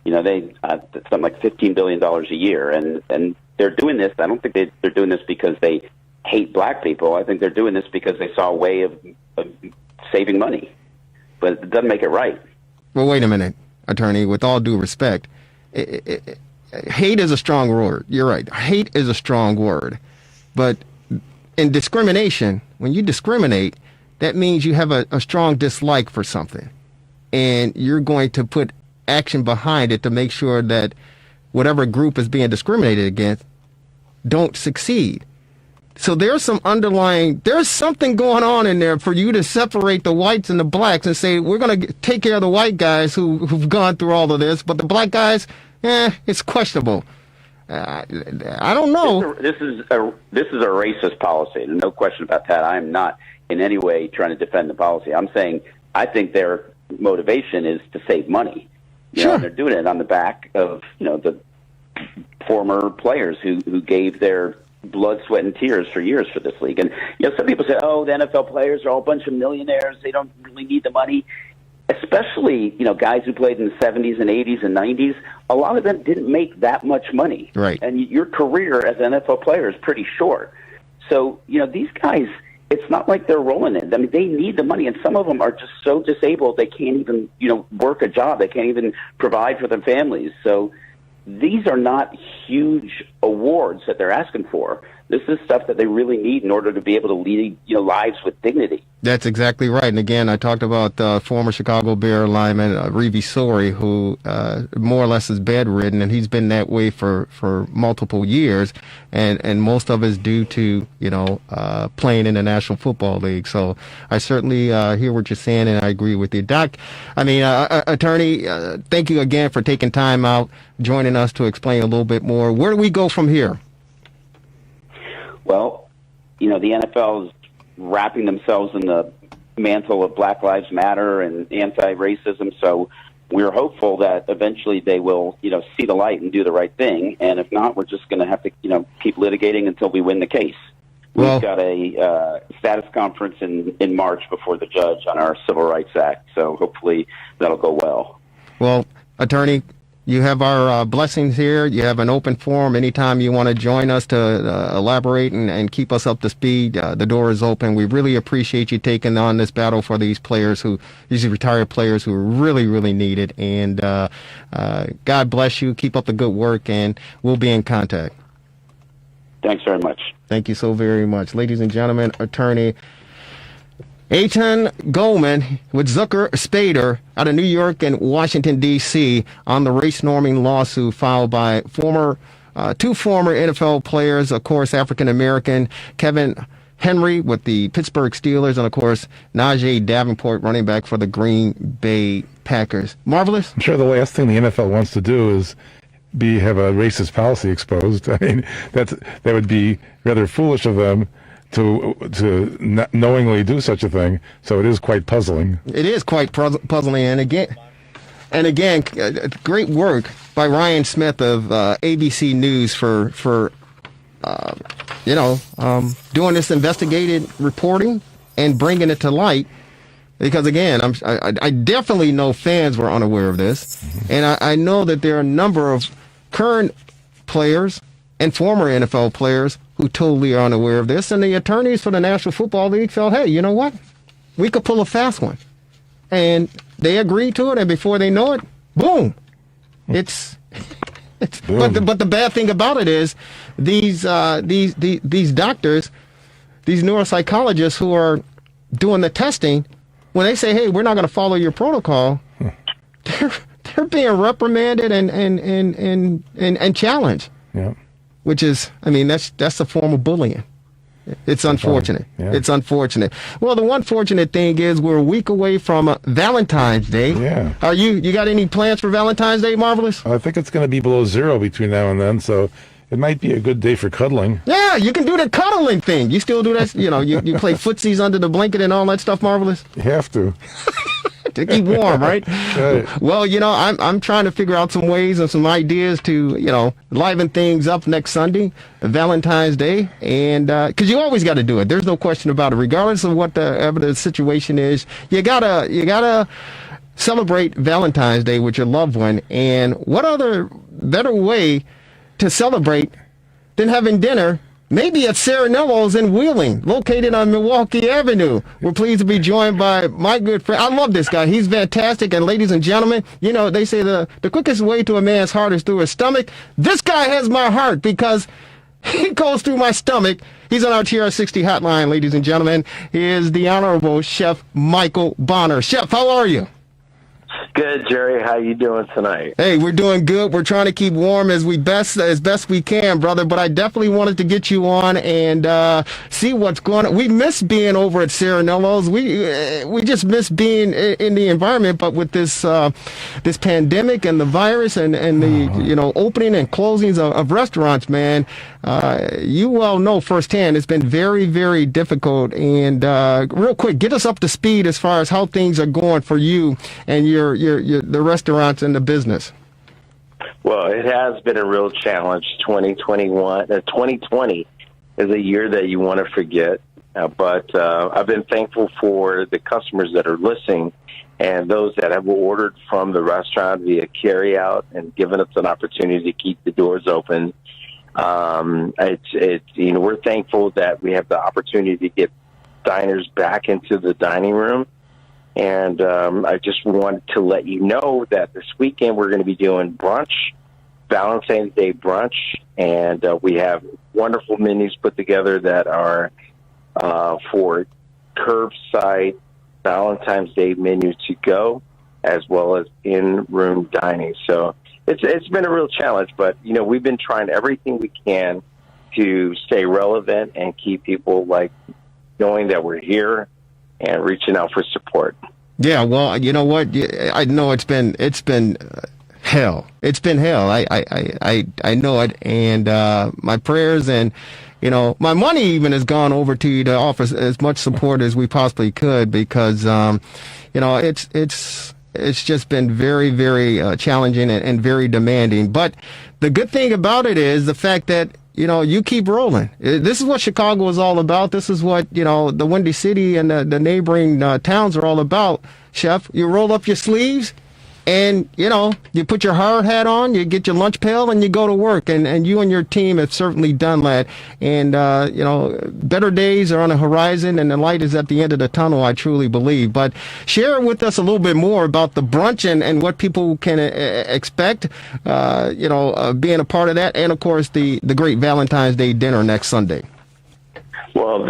Speaker 8: They something like $15 billion a year, and they're doing this. I don't think they're doing this because they hate black people. I think they're doing this because they saw a way of saving money, but it doesn't make it right.
Speaker 3: Well, wait a minute, attorney. With all due respect, hate is a strong word. You're right. Hate is a strong word, but in discrimination, when you discriminate, that means you have a strong dislike for something, and you're going to put action behind it to make sure that whatever group is being discriminated against don't succeed. So there's something going on in there for you to separate the whites and the blacks and say, we're going to take care of the white guys who've gone through all of this, but the black guys, it's questionable. I don't know.
Speaker 8: This is a racist policy. No question about that. I'm not in any way trying to defend the policy. I'm saying I think their motivation is to save money.
Speaker 3: Sure.
Speaker 8: And they're doing it on the back of the former players who gave their blood, sweat, and tears for years for this league. And some people say, oh, the NFL players are all a bunch of millionaires. They don't really need the money. Especially guys who played in the 70s and 80s and 90s. A lot of them didn't make that much money.
Speaker 3: Right.
Speaker 8: And your career as an NFL player is pretty short. So these guys, it's not like they're rolling it. I mean, they need the money, and some of them are just so disabled they can't even, work a job. They can't even provide for their families. So these are not huge awards that they're asking for. This is stuff that they really need in order to be able to lead, lives with dignity.
Speaker 3: That's exactly right. And again, I talked about former Chicago Bear lineman Reeve Sori, who more or less is bedridden, and he's been that way for multiple years, and most of it is due to playing in the National Football League. So I certainly hear what you're saying, and I agree with you, Doc. Attorney, thank you again for taking time out, joining us to explain a little bit more. Where do we go from here?
Speaker 8: Well, the NFL is wrapping themselves in the mantle of Black Lives Matter and anti-racism, so we're hopeful that eventually they will, see the light and do the right thing, and if not, we're just going to have to, keep litigating until we win the case. We've got a status conference in March before the judge on our Civil Rights Act, so hopefully that'll go well. Well,
Speaker 3: attorney, you have our blessings here. You have an open forum. Anytime you want to join us to elaborate and keep us up to speed, the door is open. We really appreciate you taking on this battle for these retired players who really, really need it. And God bless you. Keep up the good work, and we'll be in contact.
Speaker 8: Thanks very much.
Speaker 3: Thank you so very much. Ladies and gentlemen, attorney Eitan Goldman with Zucker Spader out of New York and Washington, D.C. on the race norming lawsuit filed by two former NFL players, of course, African-American, Kevin Henry with the Pittsburgh Steelers, and, of course, Najee Davenport, running back for the Green Bay Packers. Marvelous?
Speaker 4: I'm sure the last thing the NFL wants to do is have a racist policy exposed. I mean, that would be rather foolish of them to not knowingly do such a thing. So it is quite puzzling.
Speaker 3: It is quite puzzling. And again, great work by Ryan Smith of ABC News for doing this investigative reporting and bringing it to light. Because again, I definitely know fans were unaware of this, and I know that there are a number of current players and former NFL players who totally are unaware of this, and the attorneys for the National Football League felt, hey, you know what? We could pull a fast one. And they agreed to it, and before they know it, boom. It's
Speaker 4: boom.
Speaker 3: But the bad thing about it is these doctors, these neuropsychologists who are doing the testing, when they say, hey, we're not going to follow your protocol, they're being reprimanded and challenged.
Speaker 4: Yeah.
Speaker 3: Which is, that's a form of bullying. It's unfortunate.
Speaker 4: Yeah.
Speaker 3: It's unfortunate. Well, the one fortunate thing is we're a week away from Valentine's Day.
Speaker 4: Yeah.
Speaker 3: Are you got any plans for Valentine's Day, Marvelous?
Speaker 4: I think it's going to be below zero between now and then, so it might be a good day for cuddling.
Speaker 3: Yeah, you can do the cuddling thing. You still do that? You play footsies under the blanket and all that stuff, Marvelous?
Speaker 4: You have to.
Speaker 3: To keep warm, right?
Speaker 4: Right.
Speaker 3: Well, I'm trying to figure out some ways and some ideas to, liven things up next Sunday, Valentine's Day, and because you always got to do it. There's no question about it. Regardless of whatever the situation is, you gotta celebrate Valentine's Day with your loved one. And what other better way to celebrate than having dinner? Maybe at Serenello's in Wheeling, located on Milwaukee Avenue. We're pleased to be joined by my good friend. I love this guy. He's fantastic. And ladies and gentlemen, they say the quickest way to a man's heart is through his stomach. This guy has my heart because he goes through my stomach. He's on our TRS60 hotline, ladies and gentlemen. He is the Honorable Chef Michael Bonner. Chef, how are you?
Speaker 9: Good, Jerry. How you doing tonight?
Speaker 3: Hey, we're doing good. We're trying to keep warm as best we can, brother. But I definitely wanted to get you on and see what's going on. We miss being over at Serenello's. We just miss being in the environment. But with this this pandemic and the virus and the opening and closings of restaurants, man, you well know firsthand it's been very, very difficult. And real quick, get us up to speed as far as how things are going for you and the restaurants and the business.
Speaker 9: Well, it has been a real challenge. 2020 is a year that you want to forget. But I've been thankful for the customers that are listening and those that have ordered from the restaurant via carryout and given us an opportunity to keep the doors open. We're thankful that we have the opportunity to get diners back into the dining room. And I just wanted to let you know that this weekend we're going to be doing brunch, Valentine's Day brunch, and we have wonderful menus put together that are for curbside Valentine's Day menu to go, as well as in-room dining. So it's been a real challenge, but we've been trying everything we can to stay relevant and keep people knowing that we're here and reaching out for support.
Speaker 3: Yeah, well, you know what? I know it's been hell. It's been hell. I know it, and my prayers and my money even has gone over to you to offer as much support as we possibly could because it's just been very, very challenging and very demanding. But the good thing about it is the fact that you keep rolling. This is what Chicago is all about. This is what, the Windy City and the neighboring towns are all about, Chef. You roll up your sleeves and, you put your hard hat on, you get your lunch pail, and you go to work. And you and your team have certainly done that. And, better days are on the horizon, and the light is at the end of the tunnel, I truly believe. But share with us a little bit more about the brunch and what people can expect, being a part of that. And, of course, the great Valentine's Day dinner next Sunday.
Speaker 9: Well,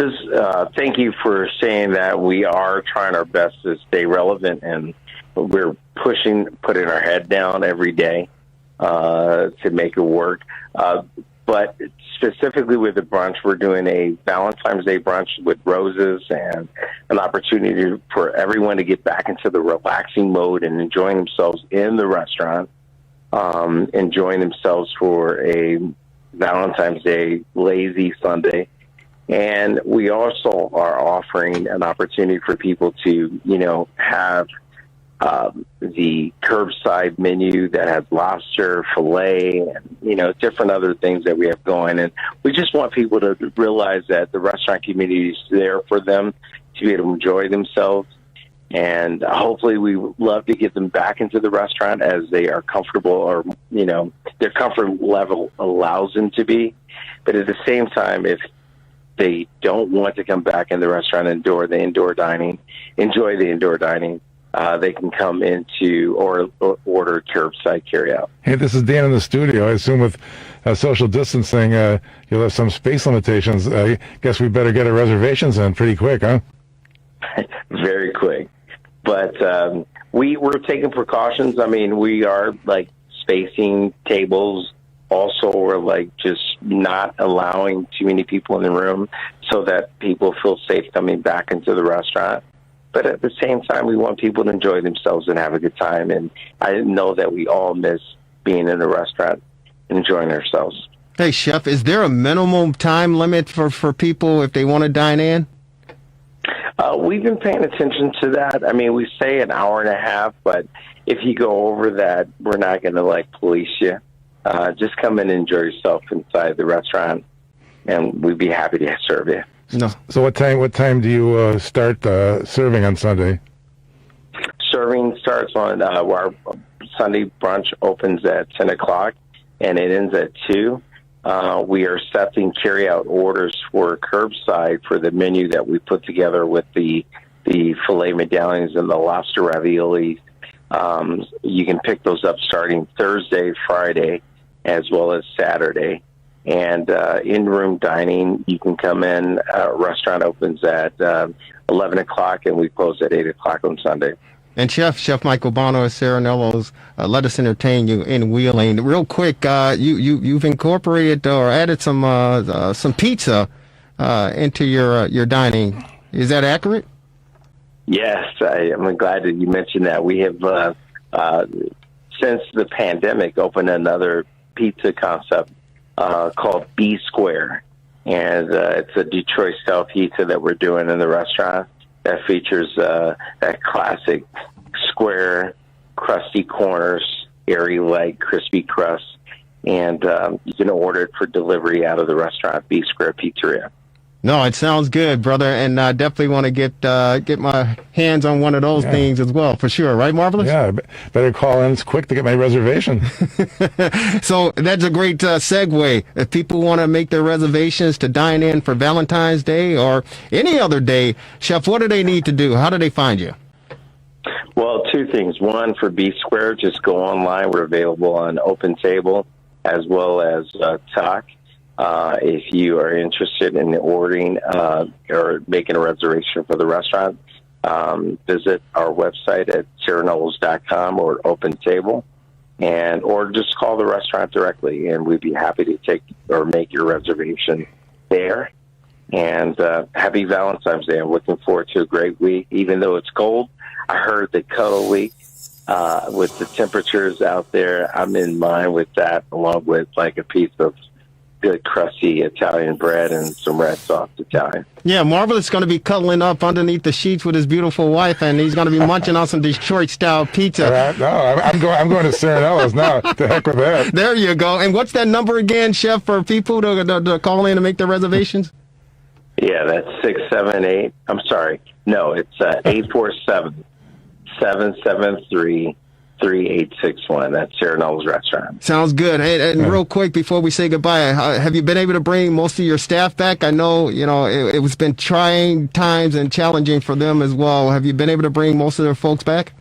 Speaker 9: thank you for saying that. We are trying our best to stay relevant, and we're putting our head down every day to make it work. But specifically with the brunch, we're doing a Valentine's Day brunch with roses and an opportunity for everyone to get back into the relaxing mode and enjoying themselves in the restaurant, enjoying themselves for a Valentine's Day lazy Sunday. And we also are offering an opportunity for people to, have the curbside menu that has lobster, filet, and, different other things that we have going. And we just want people to realize that the restaurant community is there for them to be able to enjoy themselves. And hopefully we love to get them back into the restaurant as they are comfortable, or, their comfort level allows them to be. But at the same time, if they don't want to come back in the restaurant and enjoy the indoor dining, they can come into or order curbside carryout.
Speaker 4: Hey, this is Dan in the studio. I assume with social distancing, you'll have some space limitations. I guess we better get our reservations in pretty quick, huh?
Speaker 9: Very quick. But we're taking precautions. I mean, we are spacing tables. Also, we're just not allowing too many people in the room so that people feel safe coming back into the restaurant. But at the same time, we want people to enjoy themselves and have a good time. And I know that we all miss being in a restaurant and enjoying ourselves.
Speaker 3: Hey, Chef, is there a minimum time limit for people if they want to dine in?
Speaker 9: We've been paying attention to that. I mean, we say an hour and a half, but if you go over that, we're not going to police you. Just come in and enjoy yourself inside the restaurant, and we'd be happy to serve you.
Speaker 3: No.
Speaker 4: So what time do you start serving on Sunday?
Speaker 9: Serving starts on our Sunday brunch opens at 10 o'clock, and it ends at 2. We are accepting carry-out orders for curbside for the menu that we put together with the filet medallions and the lobster raviolis. You can pick those up starting Thursday, Friday, as well as Saturday. And in-room dining, you can come in. Restaurant opens at 11 o'clock, and we close at 8 o'clock on Sunday.
Speaker 3: And Chef Michael Bono at Serenello's, let us entertain you in Wheeling. Real quick, you've incorporated or added some pizza into your dining. Is that accurate?
Speaker 9: Yes, I'm glad that you mentioned that. We have, since the pandemic, opened another pizza concept called B Square. And it's a Detroit-style pizza that we're doing in the restaurant that features that classic square, crusty corners, airy, light, crispy crust. And you can order it for delivery out of the restaurant, B Square Pizzeria.
Speaker 3: No, it sounds good, brother, and I definitely want to get my hands on one of those things as well, for sure. Right, Marvelous?
Speaker 4: Yeah, better call in quick to get my reservation.
Speaker 3: So that's a great segue. If people want to make their reservations to dine in for Valentine's Day or any other day, Chef, what do they need to do? How do they find you?
Speaker 9: Well, two things. One, for B Square, just go online. We're available on Open Table as well as Talk. If you are interested in ordering or making a reservation for the restaurant, visit our website at serenellos.com or Open Table, or just call the restaurant directly, and we'd be happy to take or make your reservation there. And happy Valentine's Day. I'm looking forward to a great week. Even though it's cold, I heard the cuddle week with the temperatures out there. I'm in line with that, along with a piece of good crusty Italian bread and some red sauce Italian.
Speaker 3: Yeah, Marvelous is going to be cuddling up underneath the sheets with his beautiful wife, and he's going to be munching on some Detroit-style pizza.
Speaker 4: No, I'm going to Serenello's now. The heck with that.
Speaker 3: There you go. And what's that number again, Chef, for people to call in and make their reservations?
Speaker 9: Yeah, that's 678. I'm sorry. No, it's 847-773-3861. That's Serenello's Restaurant.
Speaker 3: Sounds good. And real quick, before we say goodbye, have you been able to bring most of your staff back? I know, it was been trying times and challenging for them as well. Have you been able to bring most of their folks back?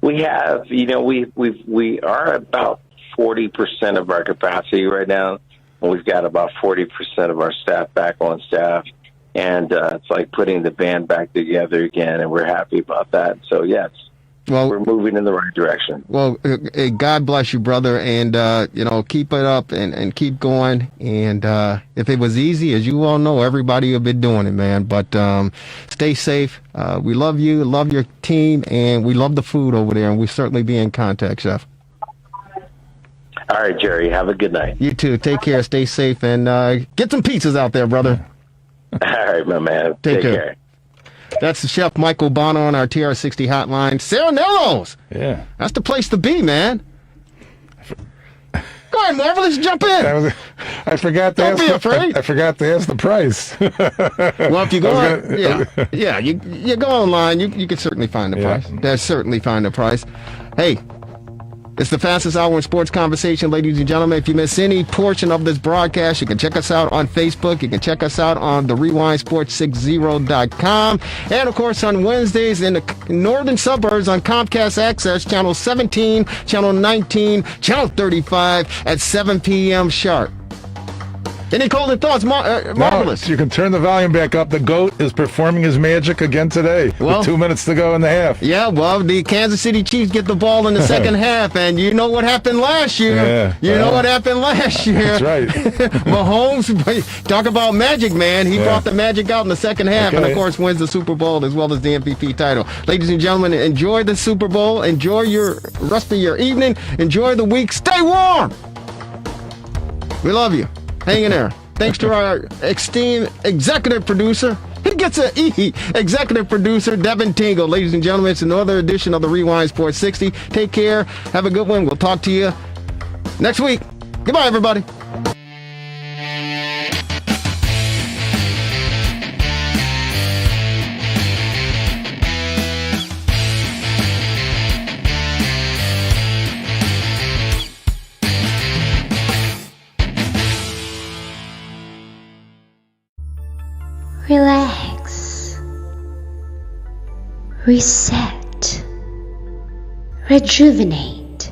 Speaker 9: We have. We are about 40% of our capacity right now. And we've got about 40% of our staff back on staff. And it's like putting the band back together again, and we're happy about that. So, yes. Well, we're moving in the right direction.
Speaker 3: Well, God bless you, brother, and keep it up and keep going. And if it was easy, as you all know, everybody would be doing it, man. But stay safe. We love you, love your team, and we love the food over there. And we certainly be in contact, Chef.
Speaker 9: All right, Jerry. Have a good night.
Speaker 3: You too. Take care. Stay safe, and get some pizzas out there, brother.
Speaker 9: All right, my man. Take care.
Speaker 3: That's Chef Michael Bono on our TR60 hotline. Serenello's.
Speaker 4: Yeah.
Speaker 3: That's the place to be, man. Go ahead, Marvelous, jump in.
Speaker 4: I forgot to
Speaker 3: Don't
Speaker 4: ask.
Speaker 3: be afraid.
Speaker 4: I forgot to ask the price.
Speaker 3: Well, if you go, you go online, you can certainly find the price. There's certainly find the price. Hey, it's the fastest hour in sports conversation, ladies and gentlemen. If you miss any portion of this broadcast, you can check us out on Facebook. You can check us out on the rewindsports60.com. And, of course, on Wednesdays in the northern suburbs on Comcast Access, Channel 17, Channel 19, Channel 35 at 7 p.m. sharp. Any closing thoughts, Marvelous?
Speaker 4: No, you can turn the volume back up. The GOAT is performing his magic again today with 2 minutes to go in the half.
Speaker 3: Yeah, well, the Kansas City Chiefs get the ball in the second half, and you know what happened last year. That's
Speaker 4: right.
Speaker 3: Mahomes, talk about magic, man. He brought the magic out in the second half, and, of course, wins the Super Bowl as well as the MVP title. Ladies and gentlemen, enjoy the Super Bowl. Enjoy your rest of your evening. Enjoy the week. Stay warm. We love you. Hang in there. Thanks to our esteemed executive producer. He gets an E. Executive producer, Devin Tingle. Ladies and gentlemen, it's another edition of the Rewind Sports 60. Take care. Have a good one. We'll talk to you next week. Goodbye, everybody.
Speaker 10: Relax, reset, rejuvenate.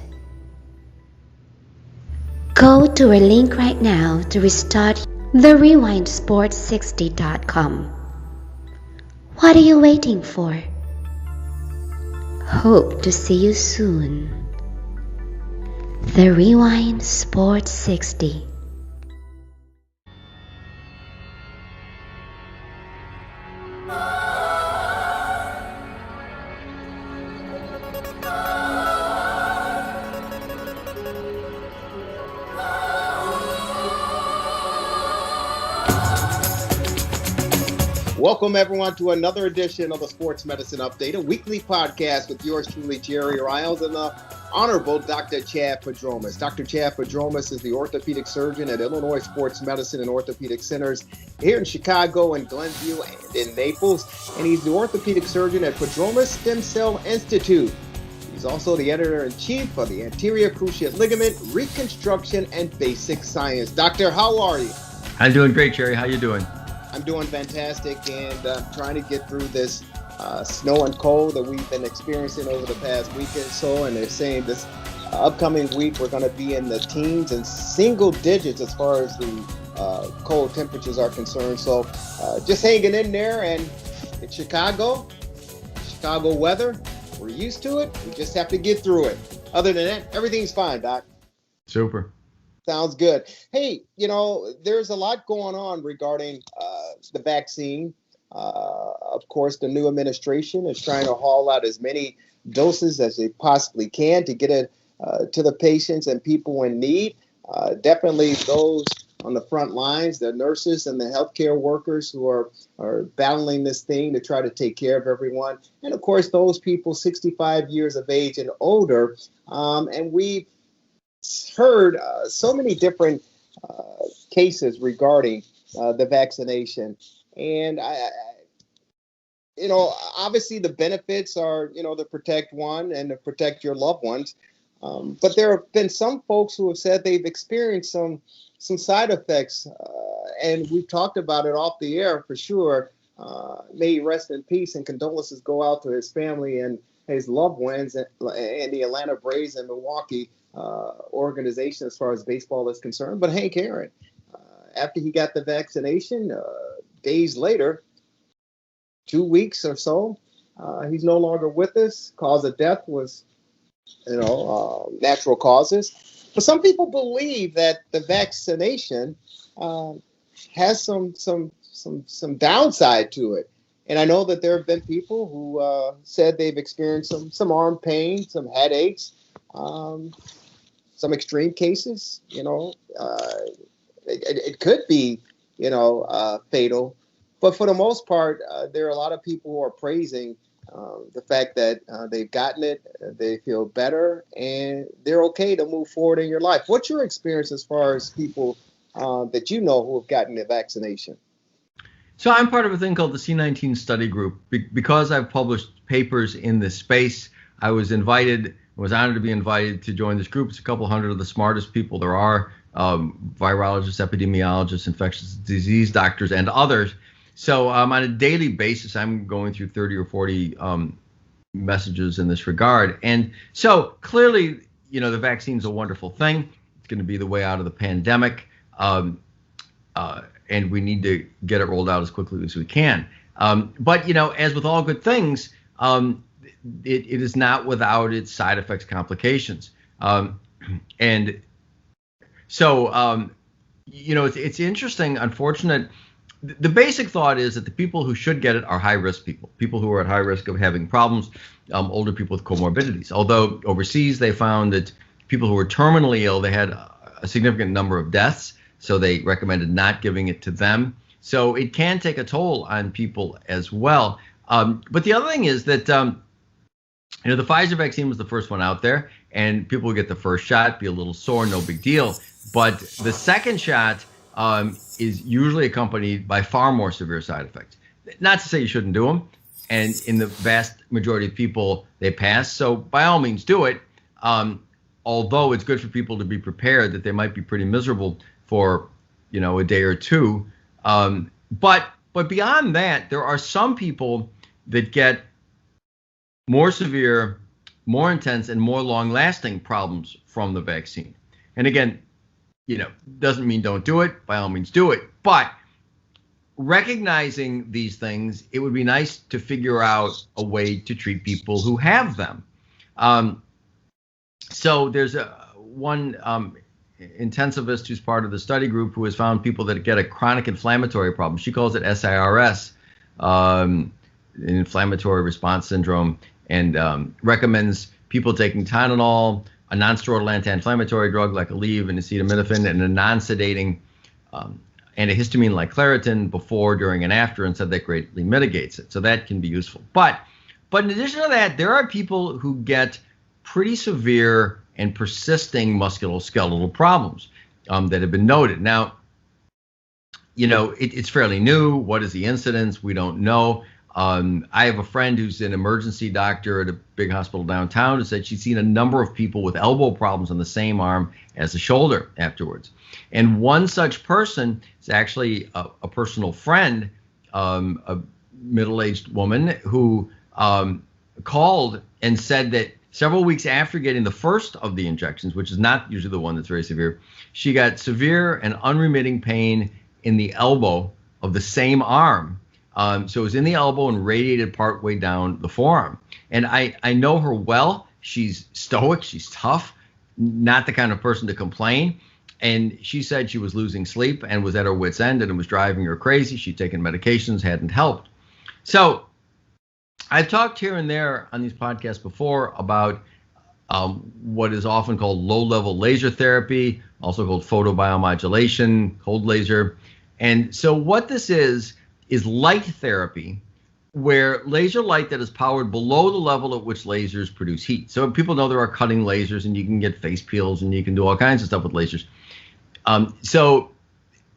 Speaker 10: Go to our link right now to restart the rewindsports60.com. What are you waiting for? Hope to see you soon. The Rewind Sports 60.
Speaker 3: Welcome, everyone, to another edition of the Sports Medicine Update, a weekly podcast with yours truly, Jerry Riles, and the Honorable Dr. Chad Padromas. Dr. Chad Padromas is the orthopedic surgeon at Illinois Sports Medicine and Orthopedic Centers here in Chicago and Glenview and in Naples, and he's the orthopedic surgeon at Padromas Stem Cell Institute. He's also the editor-in-chief of the Anterior Cruciate Ligament Reconstruction and Basic Science. Doctor, how are you?
Speaker 11: I'm doing great, Jerry. How you doing?
Speaker 3: I'm doing fantastic, and trying to get through this snow and cold that we've been experiencing over the past week or so. And they're saying this upcoming week we're going to be in the teens and single digits as far as the cold temperatures are concerned. So just hanging in there. And it's Chicago weather. We're used to it. We just have to get through it. Other than that, everything's fine, Doc.
Speaker 11: Super.
Speaker 3: Sounds good. Hey, there's a lot going on regarding the vaccine. Of course, the new administration is trying to haul out as many doses as they possibly can to get it to the patients and people in need. Definitely those on the front lines, the nurses and the healthcare workers who are battling this thing to try to take care of everyone. And, of course, those people 65 years of age and older. And we've heard so many different cases regarding the vaccination, and obviously the benefits are to protect one and to protect your loved ones, but there have been some folks who have said they've experienced some side effects, and we've talked about it off the air for sure. May he rest in peace, and condolences go out to his family and his loved ones and the Atlanta Braves and Milwaukee organization as far as baseball is concerned. But Hank Aaron, after he got the vaccination, days later, 2 weeks or so, he's no longer with us. Cause of death was, natural causes. But some people believe that the vaccination has some downside to it. And I know that there have been people who said they've experienced some arm pain, some headaches, some extreme cases. It could be, fatal.
Speaker 12: But for the most part, there are a lot of people who are praising the fact that they've gotten it, they feel better, and they're okay to move forward in your life. What's your experience as far as people that you know who have gotten the vaccination?
Speaker 11: So I'm part of a thing called the C19 study group. Because I've published papers in this space, I was honored to be invited to join this group. It's a couple hundred of the smartest people there are, virologists, epidemiologists, infectious disease doctors, and others. So on a daily basis, I'm going through 30 or 40 messages in this regard. And so clearly, the vaccine is a wonderful thing. It's going to be the way out of the pandemic. And we need to get it rolled out as quickly as we can. But, as with all good things, it is not without its side effects, complications. And so, it's interesting, unfortunate. The basic thought is that the people who should get it are high-risk people who are at high risk of having problems, older people with comorbidities. Although overseas they found that people who were terminally ill, they had a significant number of deaths, so they recommended not giving it to them. So it can take a toll on people as well. But the other thing is that, the Pfizer vaccine was the first one out there, and people would get the first shot, be a little sore, no big deal. But the second shot is usually accompanied by far more severe side effects. Not to say you shouldn't do them, and in the vast majority of people, they pass. So by all means, do it. Although it's good for people to be prepared that they might be pretty miserable for, a day or two. But beyond that, there are some people that get more severe, more intense, and more long-lasting problems from the vaccine. And again, doesn't mean don't do it. By all means, do it. But recognizing these things, it would be nice to figure out a way to treat people who have them. So there's one intensivist who's part of the study group who has found people that get a chronic inflammatory problem. She calls it SIRS, inflammatory response syndrome, and recommends people taking Tylenol, a non-steroidal anti-inflammatory drug like Aleve and acetaminophen, and a non-sedating antihistamine like Claritin before, during, and after, and said that greatly mitigates it. So that can be useful. But in addition to that, there are people who get pretty severe and persisting musculoskeletal problems that have been noted. Now, it's fairly new. What is the incidence? We don't know. I have a friend who's an emergency doctor at a big hospital downtown who said she's seen a number of people with elbow problems on the same arm as the shoulder afterwards. And one such person is actually a personal friend, a middle-aged woman who called and said that several weeks after getting the first of the injections, which is not usually the one that's very severe, she got severe and unremitting pain in the elbow of the same arm. So it was in the elbow and radiated partway down the forearm. And I know her well. She's stoic. She's tough. Not the kind of person to complain. And she said she was losing sleep and was at her wit's end, and it was driving her crazy. She'd taken medications, hadn't helped. So I've talked here and there on these podcasts before about what is often called low-level laser therapy, also called photobiomodulation, cold laser. And so what this is light therapy, where laser light that is powered below the level at which lasers produce heat. So people know there are cutting lasers, and you can get face peels, and you can do all kinds of stuff with lasers. So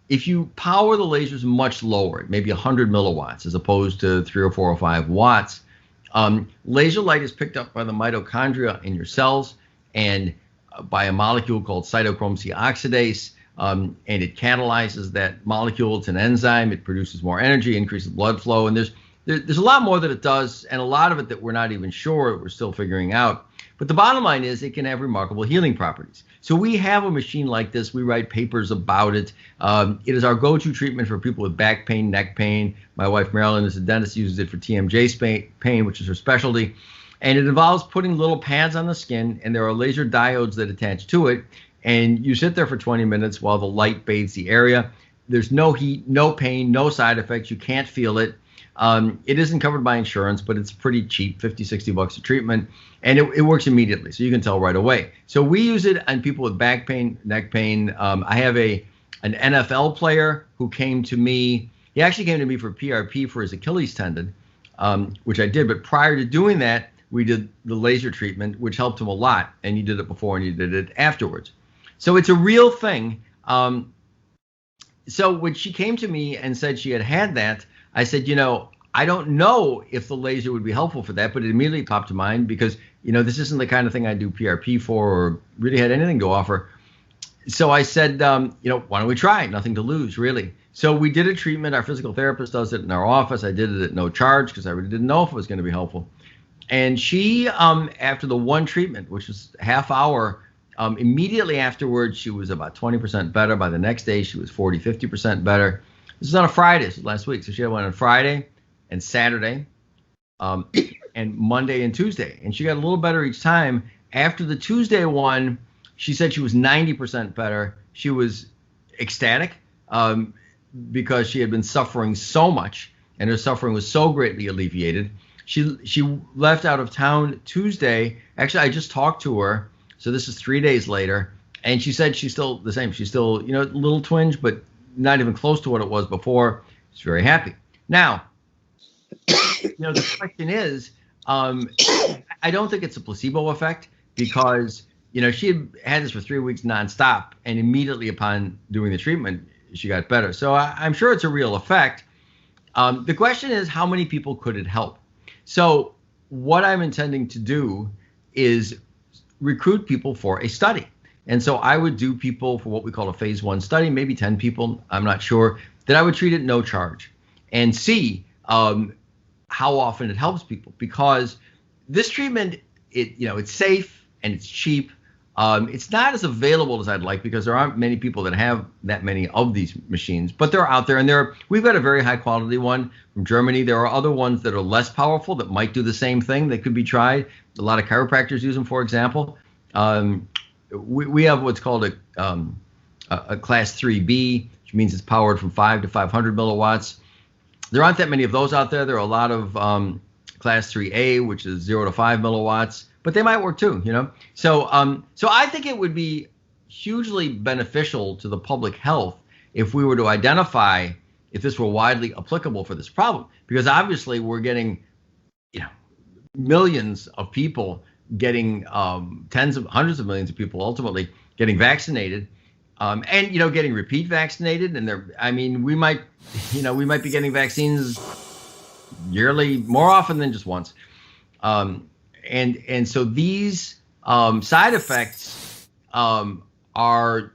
Speaker 11: if you power the lasers much lower, maybe 100 milliwatts as opposed to 3 or 4 or 5 watts, laser light is picked up by the mitochondria in your cells and by a molecule called cytochrome C oxidase. And it catalyzes that molecule. It's an enzyme. It produces more energy, increases blood flow. And there's a lot more that it does, and a lot of it that we're not even sure, we're still figuring out. But the bottom line is it can have remarkable healing properties. So we have a machine like this. We write papers about it. It is our go-to treatment for people with back pain, neck pain. My wife, Marilyn, is a dentist, uses it for TMJ pain, which is her specialty. And it involves putting little pads on the skin, and there are laser diodes that attach to it. And you sit there for 20 minutes while the light bathes the area. There's no heat, no pain, no side effects. You can't feel it. It isn't covered by insurance, but it's pretty cheap, $50-$60 a treatment. And it works immediately, so you can tell right away. So we use it on people with back pain, neck pain. I have an NFL player who came to me He actually came to me for PRP for his Achilles tendon, which I did. But prior to doing that, we did the laser treatment, which helped him a lot. And you did it before and you did it afterwards. So it's a real thing. So when she came to me and said she had that, I said, I don't know if the laser would be helpful for that, but it immediately popped to mind because, this isn't the kind of thing I do PRP for or really had anything to offer. So I said, why don't we try? Nothing to lose, really. So we did a treatment. Our physical therapist does it in our office. I did it at no charge because I really didn't know if it was going to be helpful. And she, after the one treatment, which was half hour, immediately afterwards, she was about 20% better. By the next day, she was 40, 50% better. This is on a Friday, this was last week. So she had one on Friday and Saturday and Monday and Tuesday. And she got a little better each time. After the Tuesday one, she said she was 90% better. She was ecstatic because she had been suffering so much and her suffering was so greatly alleviated. She left out of town Tuesday. Actually, I just talked to her. So this is 3 days later. And she said she's still the same. She's still, a little twinge, but not even close to what it was before. She's very happy. Now, the question is, I don't think it's a placebo effect because, she had this for 3 weeks nonstop. And immediately upon doing the treatment, she got better. So I'm sure it's a real effect. The question is, how many people could it help? So what I'm intending to do is recruit people for a study. And so I would do people for what we call a phase 1 study, maybe 10 people, I'm not sure, that I would treat at no charge and see how often it helps people. Because this treatment, it's safe and it's cheap. It's not as available as I'd like because there aren't many people that have that many of these machines, but they're out there. And we've got a very high quality one from Germany. There are other ones that are less powerful that might do the same thing that could be tried. A lot of chiropractors use them, for example. We have what's called a class 3B, which means it's powered from 5 to 500 milliwatts. There aren't that many of those out there. There are a lot of class 3A, which is 0 to 5 milliwatts. But they might work too, So I think it would be hugely beneficial to the public health if we were to identify if this were widely applicable for this problem, because obviously we're getting, millions of people getting hundreds of millions of people ultimately getting vaccinated, and getting repeat vaccinated, and we might be getting vaccines yearly more often than just once. And so these side effects are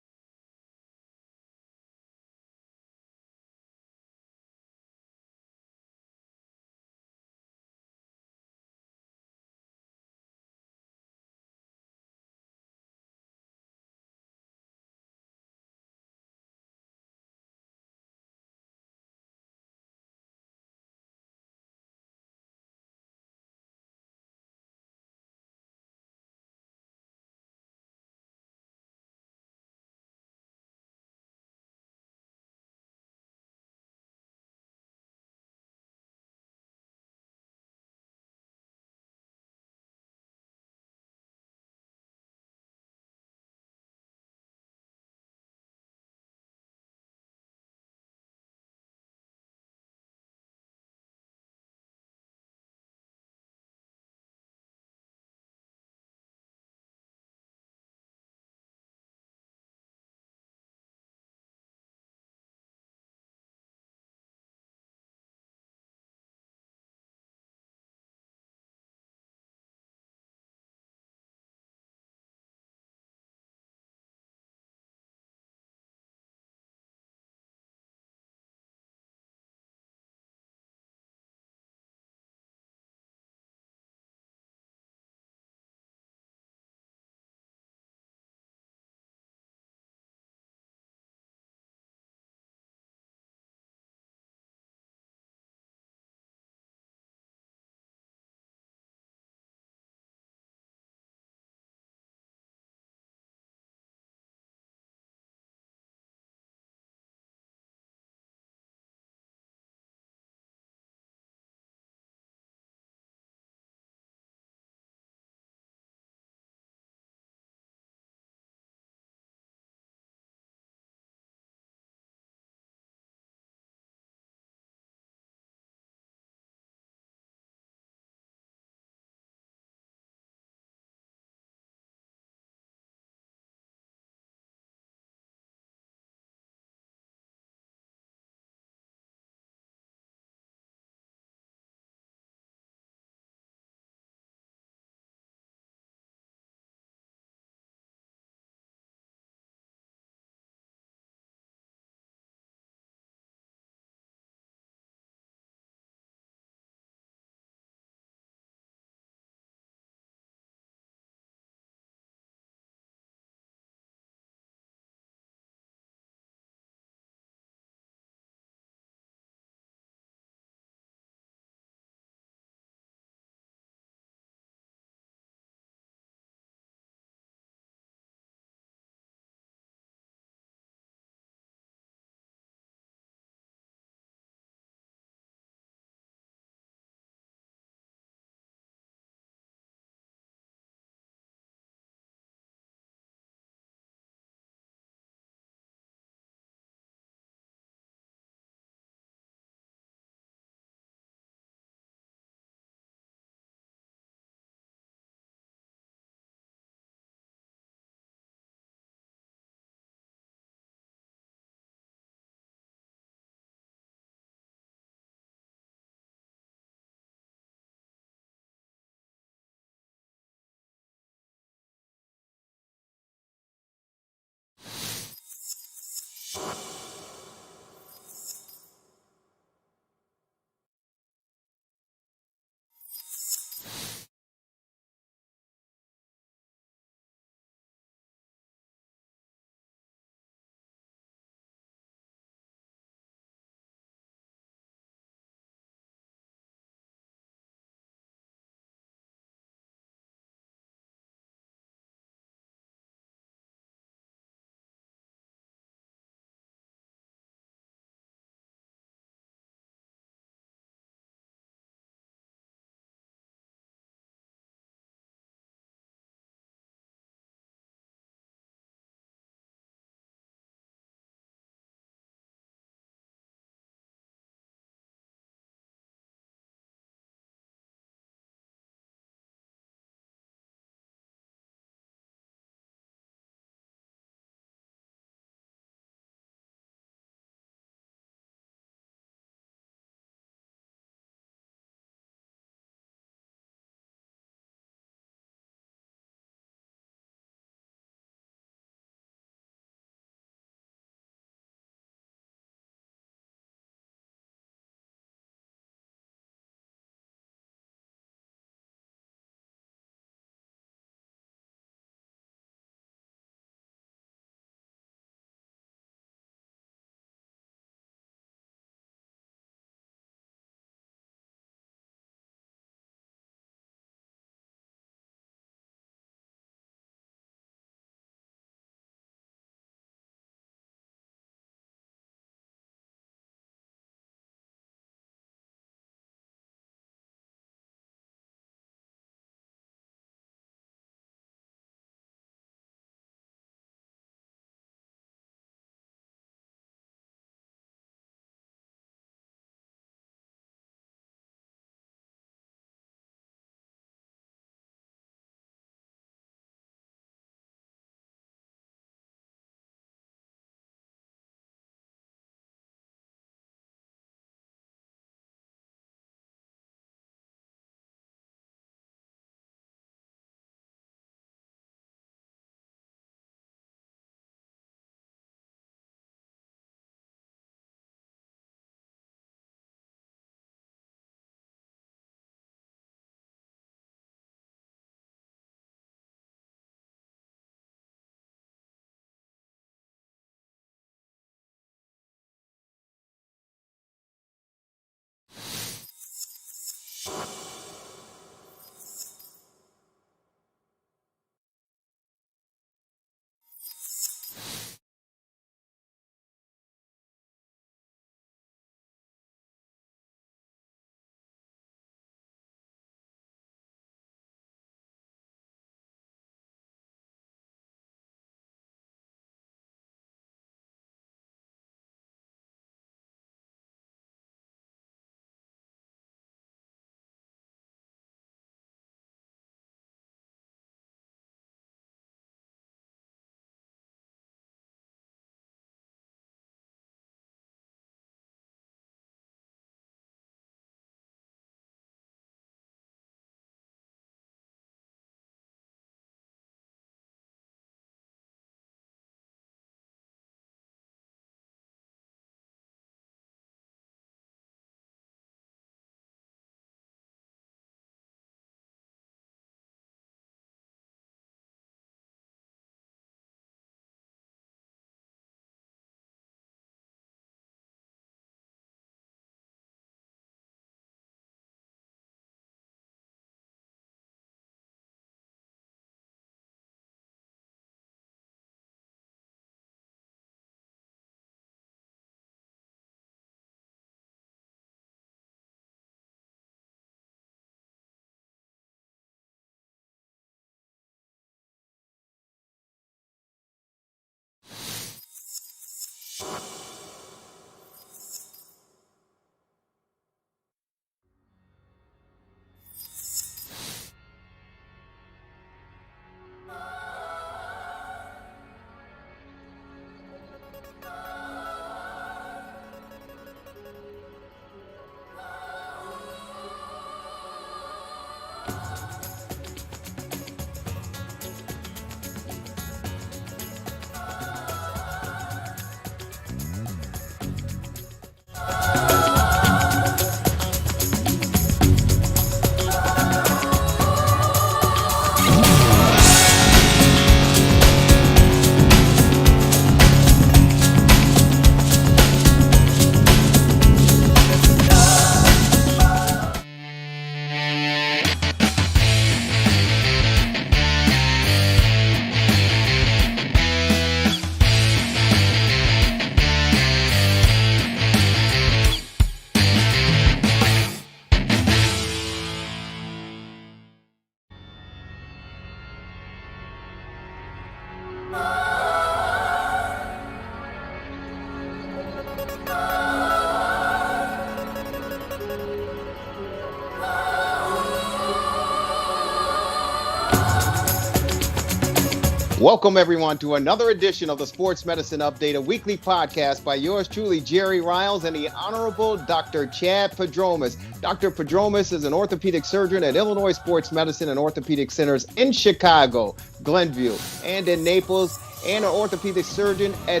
Speaker 13: Welcome, everyone, to another edition of the Sports Medicine Update, a weekly podcast by yours truly, Jerry Riles, and the Honorable Dr. Chad Padromas. Dr. Padromas is an orthopedic surgeon at Illinois Sports Medicine and Orthopedic Centers in Chicago, Glenview, and in Naples, and an orthopedic surgeon at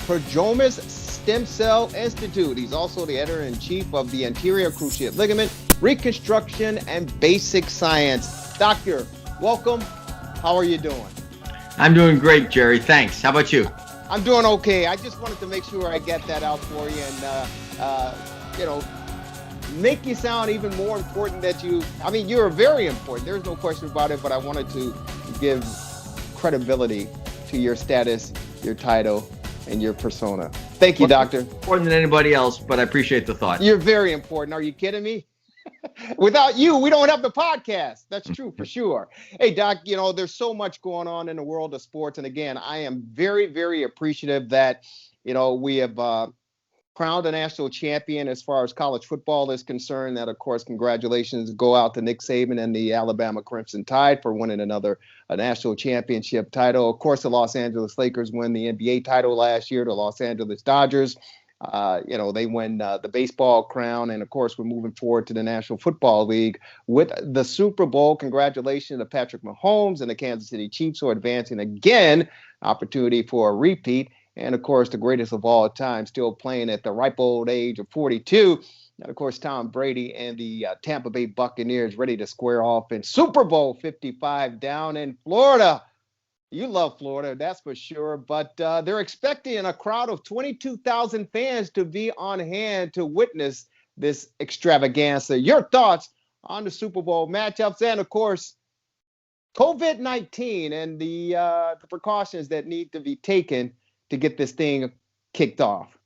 Speaker 13: Padromas Stem Cell Institute. He's also the editor-in-chief of the Anterior Cruciate Ligament, Reconstruction, and Basic Science. Doctor, welcome. How are you doing?
Speaker 11: I'm doing great, Jerry. Thanks. How about you?
Speaker 13: I'm doing okay. I just wanted to make sure I get that out for you and, make you sound even more important you're very important. There's no question about it, but I wanted to give credibility to your status, your title, and your persona. Thank you, Doctor.
Speaker 11: Important than anybody else, but I appreciate the thought.
Speaker 13: You're very important. Are you kidding me? Without you, we don't have the podcast. That's true for sure. Hey, Doc, there's so much going on in the world of sports. And again, I am very, very appreciative that, we have crowned a national champion as far as college football is concerned. That, of course, congratulations go out to Nick Saban and the Alabama Crimson Tide for winning another national championship title. Of course, the Los Angeles Lakers win the NBA title last year. The Los Angeles Dodgers, they win the baseball crown. And of course, we're moving forward to the National Football League with the Super Bowl. Congratulations to Patrick Mahomes and the Kansas City Chiefs who are advancing again, opportunity for a repeat. And of course, the greatest of all time, still playing at the ripe old age of 42. And of course, Tom Brady and the Tampa Bay Buccaneers ready to square off in Super Bowl 55 down in Florida. You love Florida, that's for sure. But they're expecting a crowd of 22,000 fans to be on hand to witness this extravaganza. Your thoughts on the Super Bowl matchups and, of course, COVID-19 and the precautions that need to be taken to get this thing kicked off?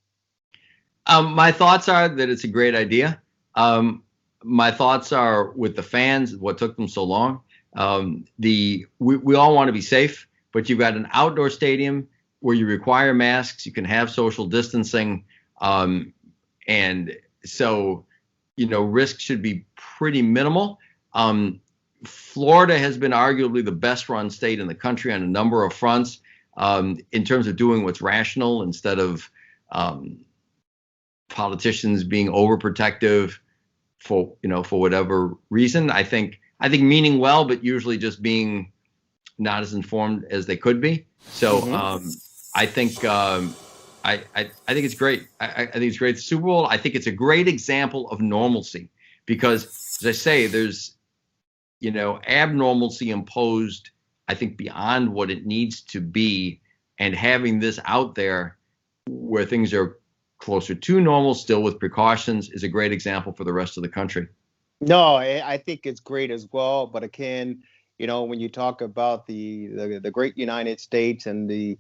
Speaker 11: My thoughts are that it's a great idea. My thoughts are with the fans, what took them so long. We all want to be safe. But you've got an outdoor stadium where you require masks. You can have social distancing. And so, risk should be pretty minimal. Florida has been arguably the best run state in the country on a number of fronts in terms of doing what's rational instead of politicians being overprotective for whatever reason. I think meaning well, but usually just being not as informed as they could be. So I think it's great. I think it's great. The Super Bowl, I think it's a great example of normalcy because, as I say, there's, abnormalcy imposed, I think, beyond what it needs to be. And having this out there where things are closer to normal, still with precautions, is a great example for the rest of the country.
Speaker 13: No, I think it's great as well. But again, when you talk about the great United States and the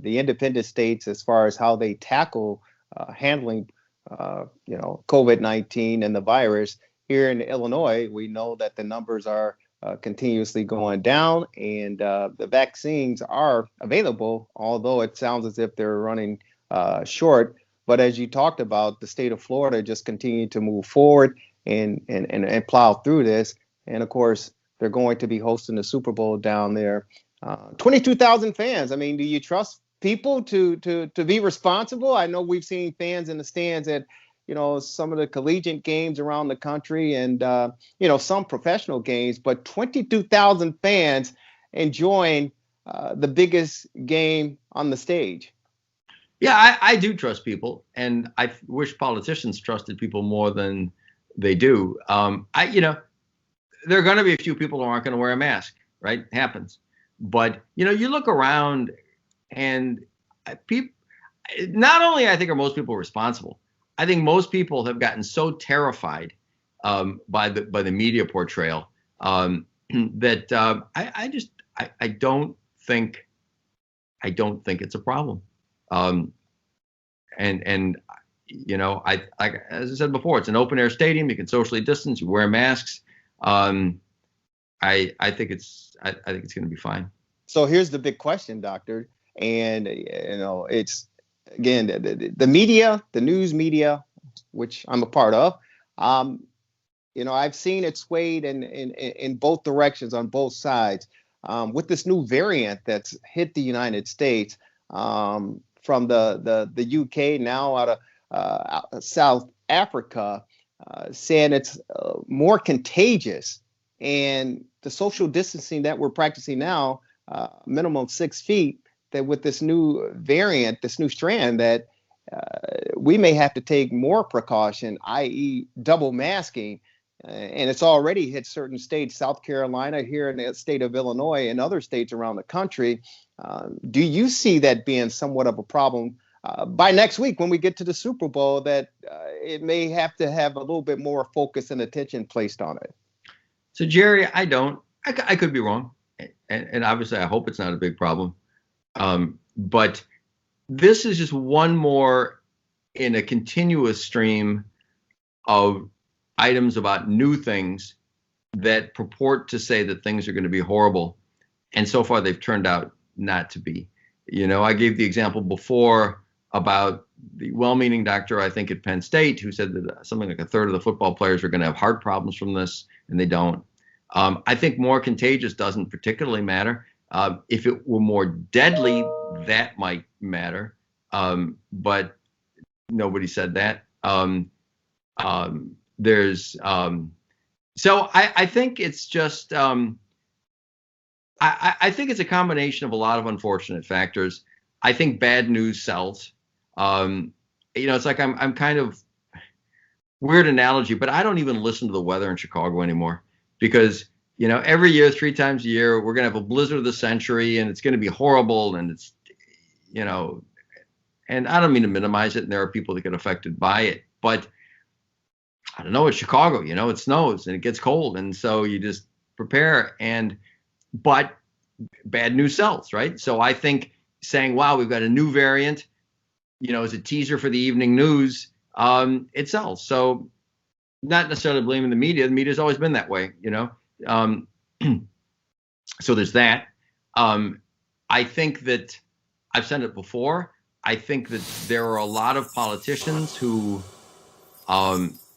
Speaker 13: independent states as far as how they tackle handling, COVID-19 and the virus here in Illinois, we know that the numbers are continuously going down and the vaccines are available, although it sounds as if they're running short. But as you talked about, the state of Florida just continued to move forward and plow through this. And of course, they're going to be hosting the Super Bowl down there. 22,000 fans. I mean, do you trust people to be responsible? I know we've seen fans in the stands at, some of the collegiate games around the country and, some professional games, but 22,000 fans enjoying the biggest game on the stage.
Speaker 11: Yeah, I do trust people, and I wish politicians trusted people more than they do. There are going to be a few people who aren't going to wear a mask, right? It happens. But, you look around and people, not only I think are most people responsible, I think most people have gotten so terrified by the media portrayal that I don't think it's a problem. As I said before, it's an open air stadium. You can socially distance. You wear masks. I think it's going to be fine.
Speaker 13: So here's the big question, Doctor. And, it's, again, the media, the news media, which I'm a part of, I've seen it swayed in both directions on both sides. with this new variant that's hit the United States from the UK, now out of South Africa, saying it's more contagious, and the social distancing that we're practicing now, minimum 6 feet, that with this new variant, this new strand, that we may have to take more precaution, i.e. double masking. And it's already hit certain states, South Carolina, here in the state of Illinois, and other states around the country. Do you see that being somewhat of a problem by next week when we get to the Super Bowl, that it may have to have a little bit more focus and attention placed on it?
Speaker 11: So, Jerry, I don't. I could be wrong. And obviously, I hope it's not a big problem. But this is just one more in a continuous stream of items about new things that purport to say that things are going to be horrible. And so far, they've turned out not to be. You know, I gave the example before about the well-meaning doctor, I think, at Penn State, who said that something like a third of the football players are going to have heart problems from this, and they don't. I think more contagious doesn't particularly matter. If it were more deadly, that might matter. But nobody said that. So I think it's just, I think it's a combination of a lot of unfortunate factors. I think bad news sells. You know, it's like I'm kind of weird analogy, but I don't even listen to the weather in Chicago anymore, because, you know, every year, 3 times a year, we're going to have a blizzard of the century, and it's going to be horrible. And it's, you know, and I don't mean to minimize it, and there are people that get affected by it, but I don't know, it's Chicago, you know, it snows and it gets cold. And so you just prepare, but bad news sells, right? So I think saying, wow, we've got a new variant, you know, as a teaser for the evening news, it sells. So not necessarily blaming the media. The media's always been that way, you know? So there's that. I think that I've said it before. I think that there are a lot of politicians who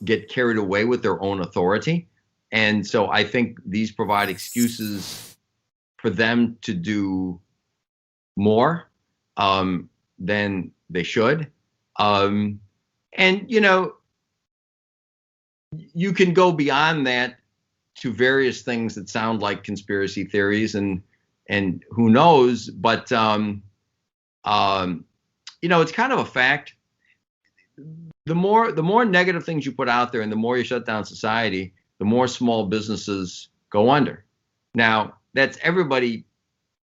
Speaker 11: get carried away with their own authority. And so I think these provide excuses for them to do more than they should. And, you know, you can go beyond that to various things that sound like conspiracy theories, and who knows, but, you know, it's kind of a fact. The more negative things you put out there, and the more you shut down society, the more small businesses go under. Now, that's, everybody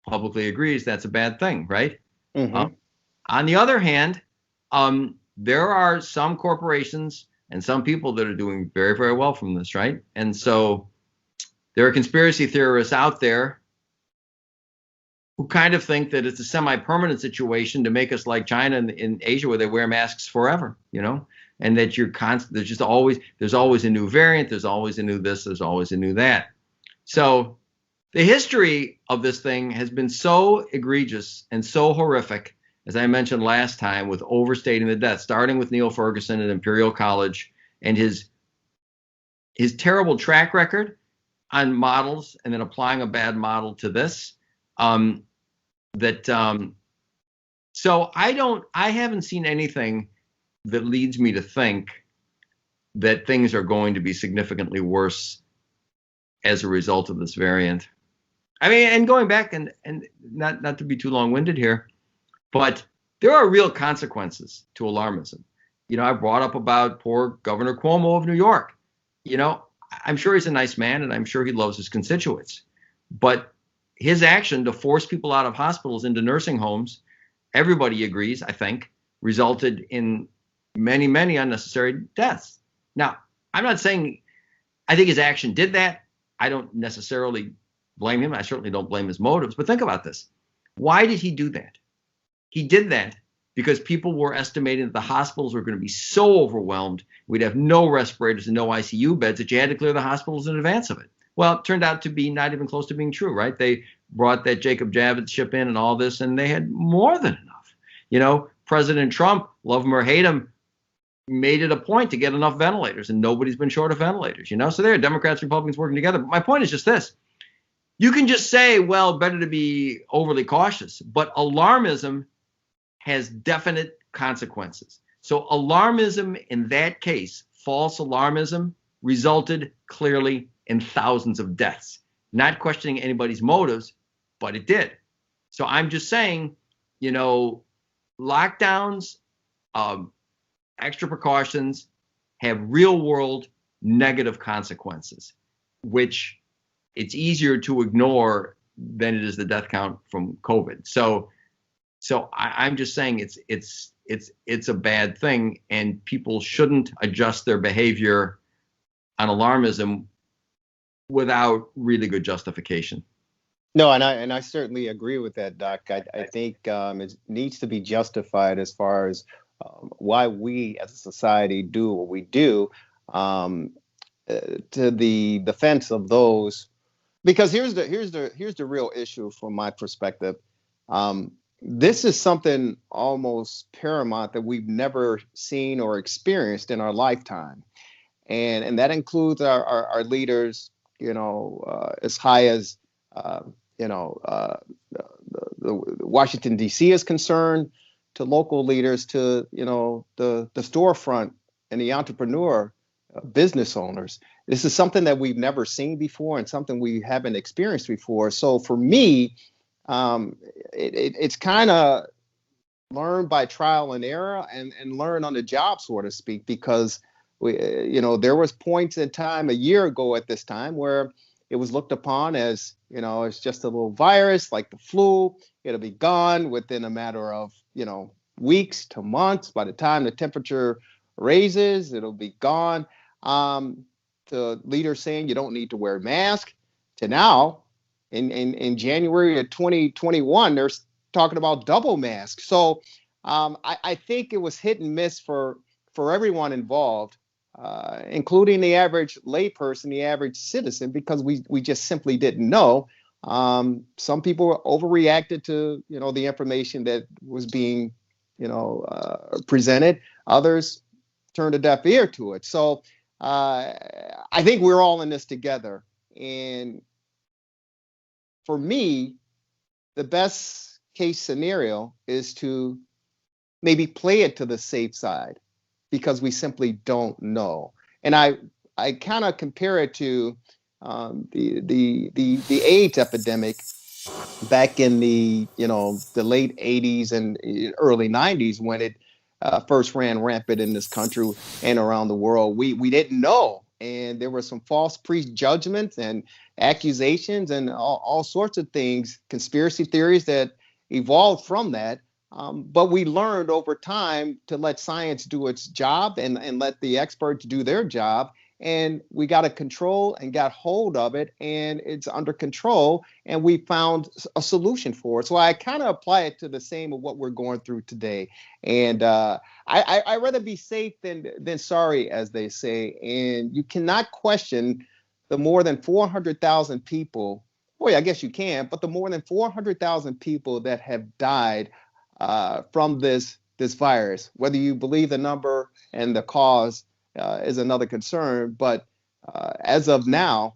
Speaker 11: publicly agrees that's a bad thing, right? Mm-hmm. On the other hand, there are some corporations and some people that are doing very, very well from this, right? And so there are conspiracy theorists out there who kind of think that it's a semi-permanent situation to make us like China and in Asia, where they wear masks forever, you know, and that you're constant. There's always a new variant. There's always a new this. There's always a new that. So the history of this thing has been so egregious and so horrific, as I mentioned last time, with overstating the death, starting with Neil Ferguson at Imperial College and his terrible track record on models, and then applying a bad model to this. So I haven't seen anything that leads me to think that things are going to be significantly worse as a result of this variant. I mean, and going back and not to be too long-winded here, but there are real consequences to alarmism. You know, I brought up about poor Governor Cuomo of New York. You know, I'm sure he's a nice man, and I'm sure he loves his constituents, but his action to force people out of hospitals into nursing homes, everybody agrees, I think, resulted in many, many unnecessary deaths. Now, I'm not saying I think his action did that. I don't necessarily blame him. I certainly don't blame his motives. But think about this. Why did he do that? He did that because people were estimating that the hospitals were going to be so overwhelmed, we'd have no respirators and no ICU beds, that you had to clear the hospitals in advance of it. Well, it turned out to be not even close to being true, right? They brought that Jacob Javits ship in and all this, and they had more than enough. You know, President Trump, love him or hate him, made it a point to get enough ventilators, and nobody's been short of ventilators, you know? So there are Democrats and Republicans working together. But my point is just this. You can just say, well, better to be overly cautious, but alarmism has definite consequences. So alarmism in that case, false alarmism, resulted clearly in thousands of deaths. Not questioning anybody's motives, but it did. So I'm just saying, lockdowns, extra precautions have real world negative consequences, which it's easier to ignore than it is the death count from COVID. So I'm just saying it's a bad thing, and people shouldn't adjust their behavior on alarmism without really good justification.
Speaker 13: No, and I certainly agree with that, Doc. I think it needs to be justified as far as why we as a society do what we do, to the defense of those. Because here's the real issue from my perspective. This is something almost paramount that we've never seen or experienced in our lifetime, and that includes our leaders. As high as the Washington D.C. is concerned, to local leaders, to the storefront and the entrepreneur business owners. This is something that we've never seen before and something we haven't experienced before. So for me, it's kind of learn by trial and error and learn on the job, so to speak, because there was points in time a year ago at this time where it was looked upon as, it's just a little virus like the flu. It'll be gone within a matter of, weeks to months. By the time the temperature raises, it'll be gone. To leaders saying you don't need to wear a mask, to now in January of 2021, they're talking about double masks. So I think it was hit and miss for everyone involved, including the average layperson, the average citizen, because we just simply didn't know. Some people overreacted to the information that was being presented. Others turned a deaf ear to it. So I think we're all in this together. And for me, the best case scenario is to maybe play it to the safe side, because we simply don't know. And I kind of compare it to the AIDS epidemic back in the late 80s and early 90s, when it first ran rampant in this country and around the world. We didn't know, and there were some false prejudgments and accusations and all sorts of things, conspiracy theories that evolved from that. But we learned over time to let science do its job and let the experts do their job. And we got a control and got hold of it, and it's under control, and we found a solution for it. So I kind of apply it to the same of what we're going through today. And I'd rather be safe than sorry, as they say. And you cannot question the more than 400,000 people. Well, I guess you can, but the more than 400,000 people that have died from this virus. Whether you believe the number and the cause is another concern, but as of now,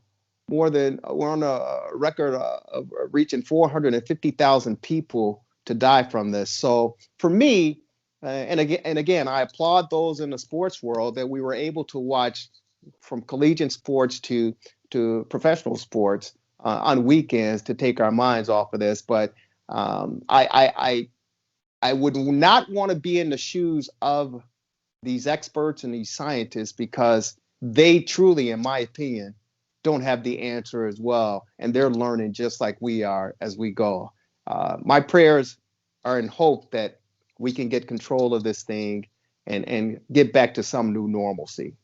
Speaker 13: we're on a record of reaching 450,000 people to die from this. So for me, and again, I applaud those in the sports world that we were able to watch from collegiate sports to professional sports on weekends to take our minds off of this. But I would not want to be in the shoes of these experts and these scientists, because they truly, in my opinion, don't have the answer as well. And they're learning just like we are as we go. My prayers are in hope that we can get control of this thing and get back to some new normalcy.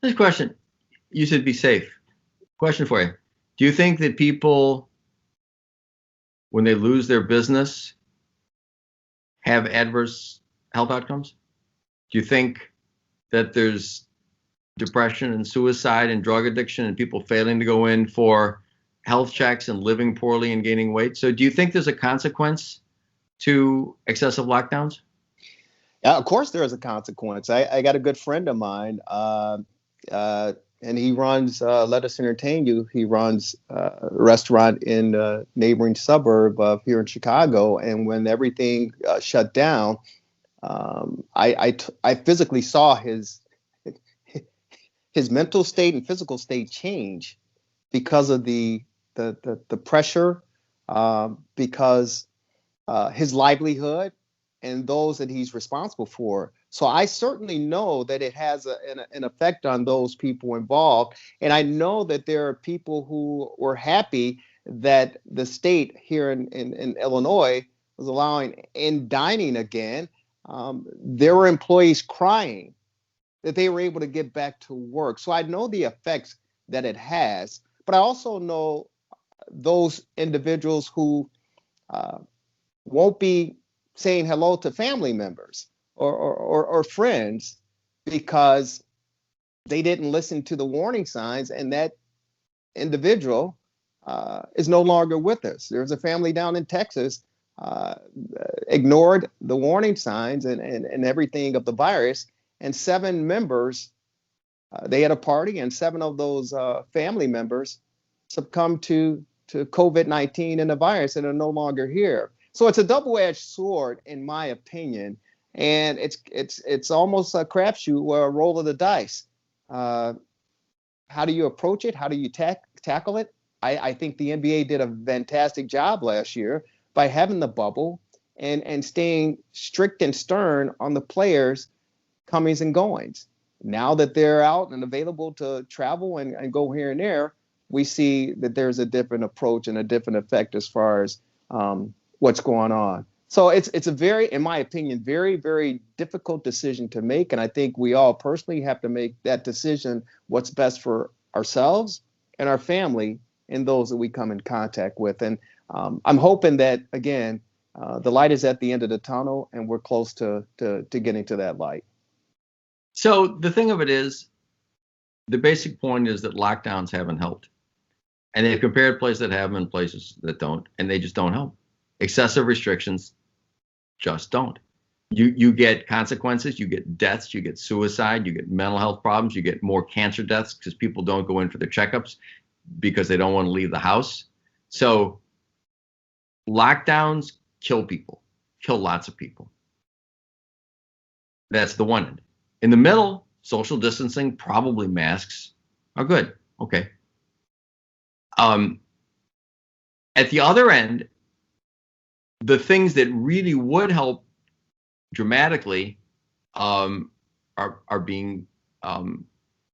Speaker 11: This question, you said be safe. Question for you. Do you think that people, when they lose their business, have adverse health outcomes? Do you think that there's depression and suicide and drug addiction and people failing to go in for health checks and living poorly and gaining weight? So do you think there's a consequence to excessive lockdowns?
Speaker 13: Of course there is a consequence. I got a good friend of mine, had and he runs Let Us Entertain You. He runs a restaurant in a neighboring suburb of here in Chicago. And when everything shut down, I physically saw his mental state and physical state change because of the pressure, because his livelihood and those that he's responsible for. So I certainly know that it has an effect on those people involved. And I know that there are people who were happy that the state here in Illinois was allowing in dining again. There were employees crying that they were able to get back to work. So I know the effects that it has, but I also know those individuals who won't be saying hello to family members or friends because they didn't listen to the warning signs, and that individual is no longer with us. There's a family down in Texas ignored the warning signs and everything of the virus, and 7 members, they had a party, and 7 of those family members succumbed to COVID-19 and the virus and are no longer here. So it's a double-edged sword, in my opinion, and it's almost a crapshoot or a roll of the dice. How do you approach it? How do you tackle it? I think the NBA did a fantastic job last year by having the bubble and staying strict and stern on the players' comings and goings. Now that they're out and available to travel and go here and there, we see that there's a different approach and a different effect as far as what's going on. So it's a very, in my opinion, very, very difficult decision to make. And I think we all personally have to make that decision, what's best for ourselves and our family and those that we come in contact with. And I'm hoping that, again, the light is at the end of the tunnel and we're close to getting to that light.
Speaker 11: So the thing of it is, the basic point is that lockdowns haven't helped. And they've compared places that have them and places that don't, and they just don't help. Excessive restrictions just don't. You get consequences, you get deaths, you get suicide, you get mental health problems, you get more cancer deaths because people don't go in for their checkups because they don't want to leave the house. So lockdowns kill people, kill lots of people. That's the one end. In the middle, social distancing, probably masks are good. Okay. At the other end, the things that really would help dramatically are being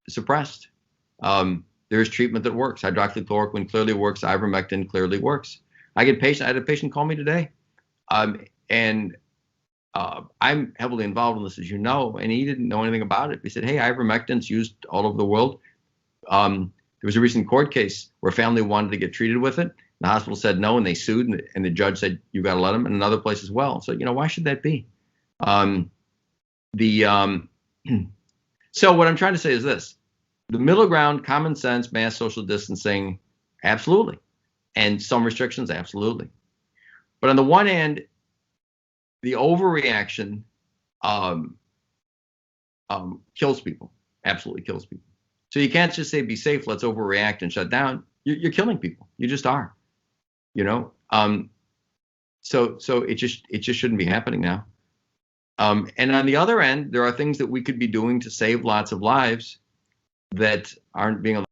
Speaker 11: suppressed. There's treatment that works. Hydroxychloroquine clearly works. Ivermectin clearly works. I had a patient call me today, and I'm heavily involved in this, as you know, and he didn't know anything about it. He said, hey, ivermectin's used all over the world. There was a recent court case where a family wanted to get treated with it. The hospital said no, and they sued, and the judge said, you got to let them, and another place as well. So, why should that be? So what I'm trying to say is this. The middle ground, common sense, mass social distancing, absolutely. And some restrictions, absolutely. But on the one hand, the overreaction kills people, absolutely kills people. So you can't just say, be safe, let's overreact and shut down. You're killing people. You just are, So it just shouldn't be happening now. And on the other end, there are things that we could be doing to save lots of lives that aren't being allowed.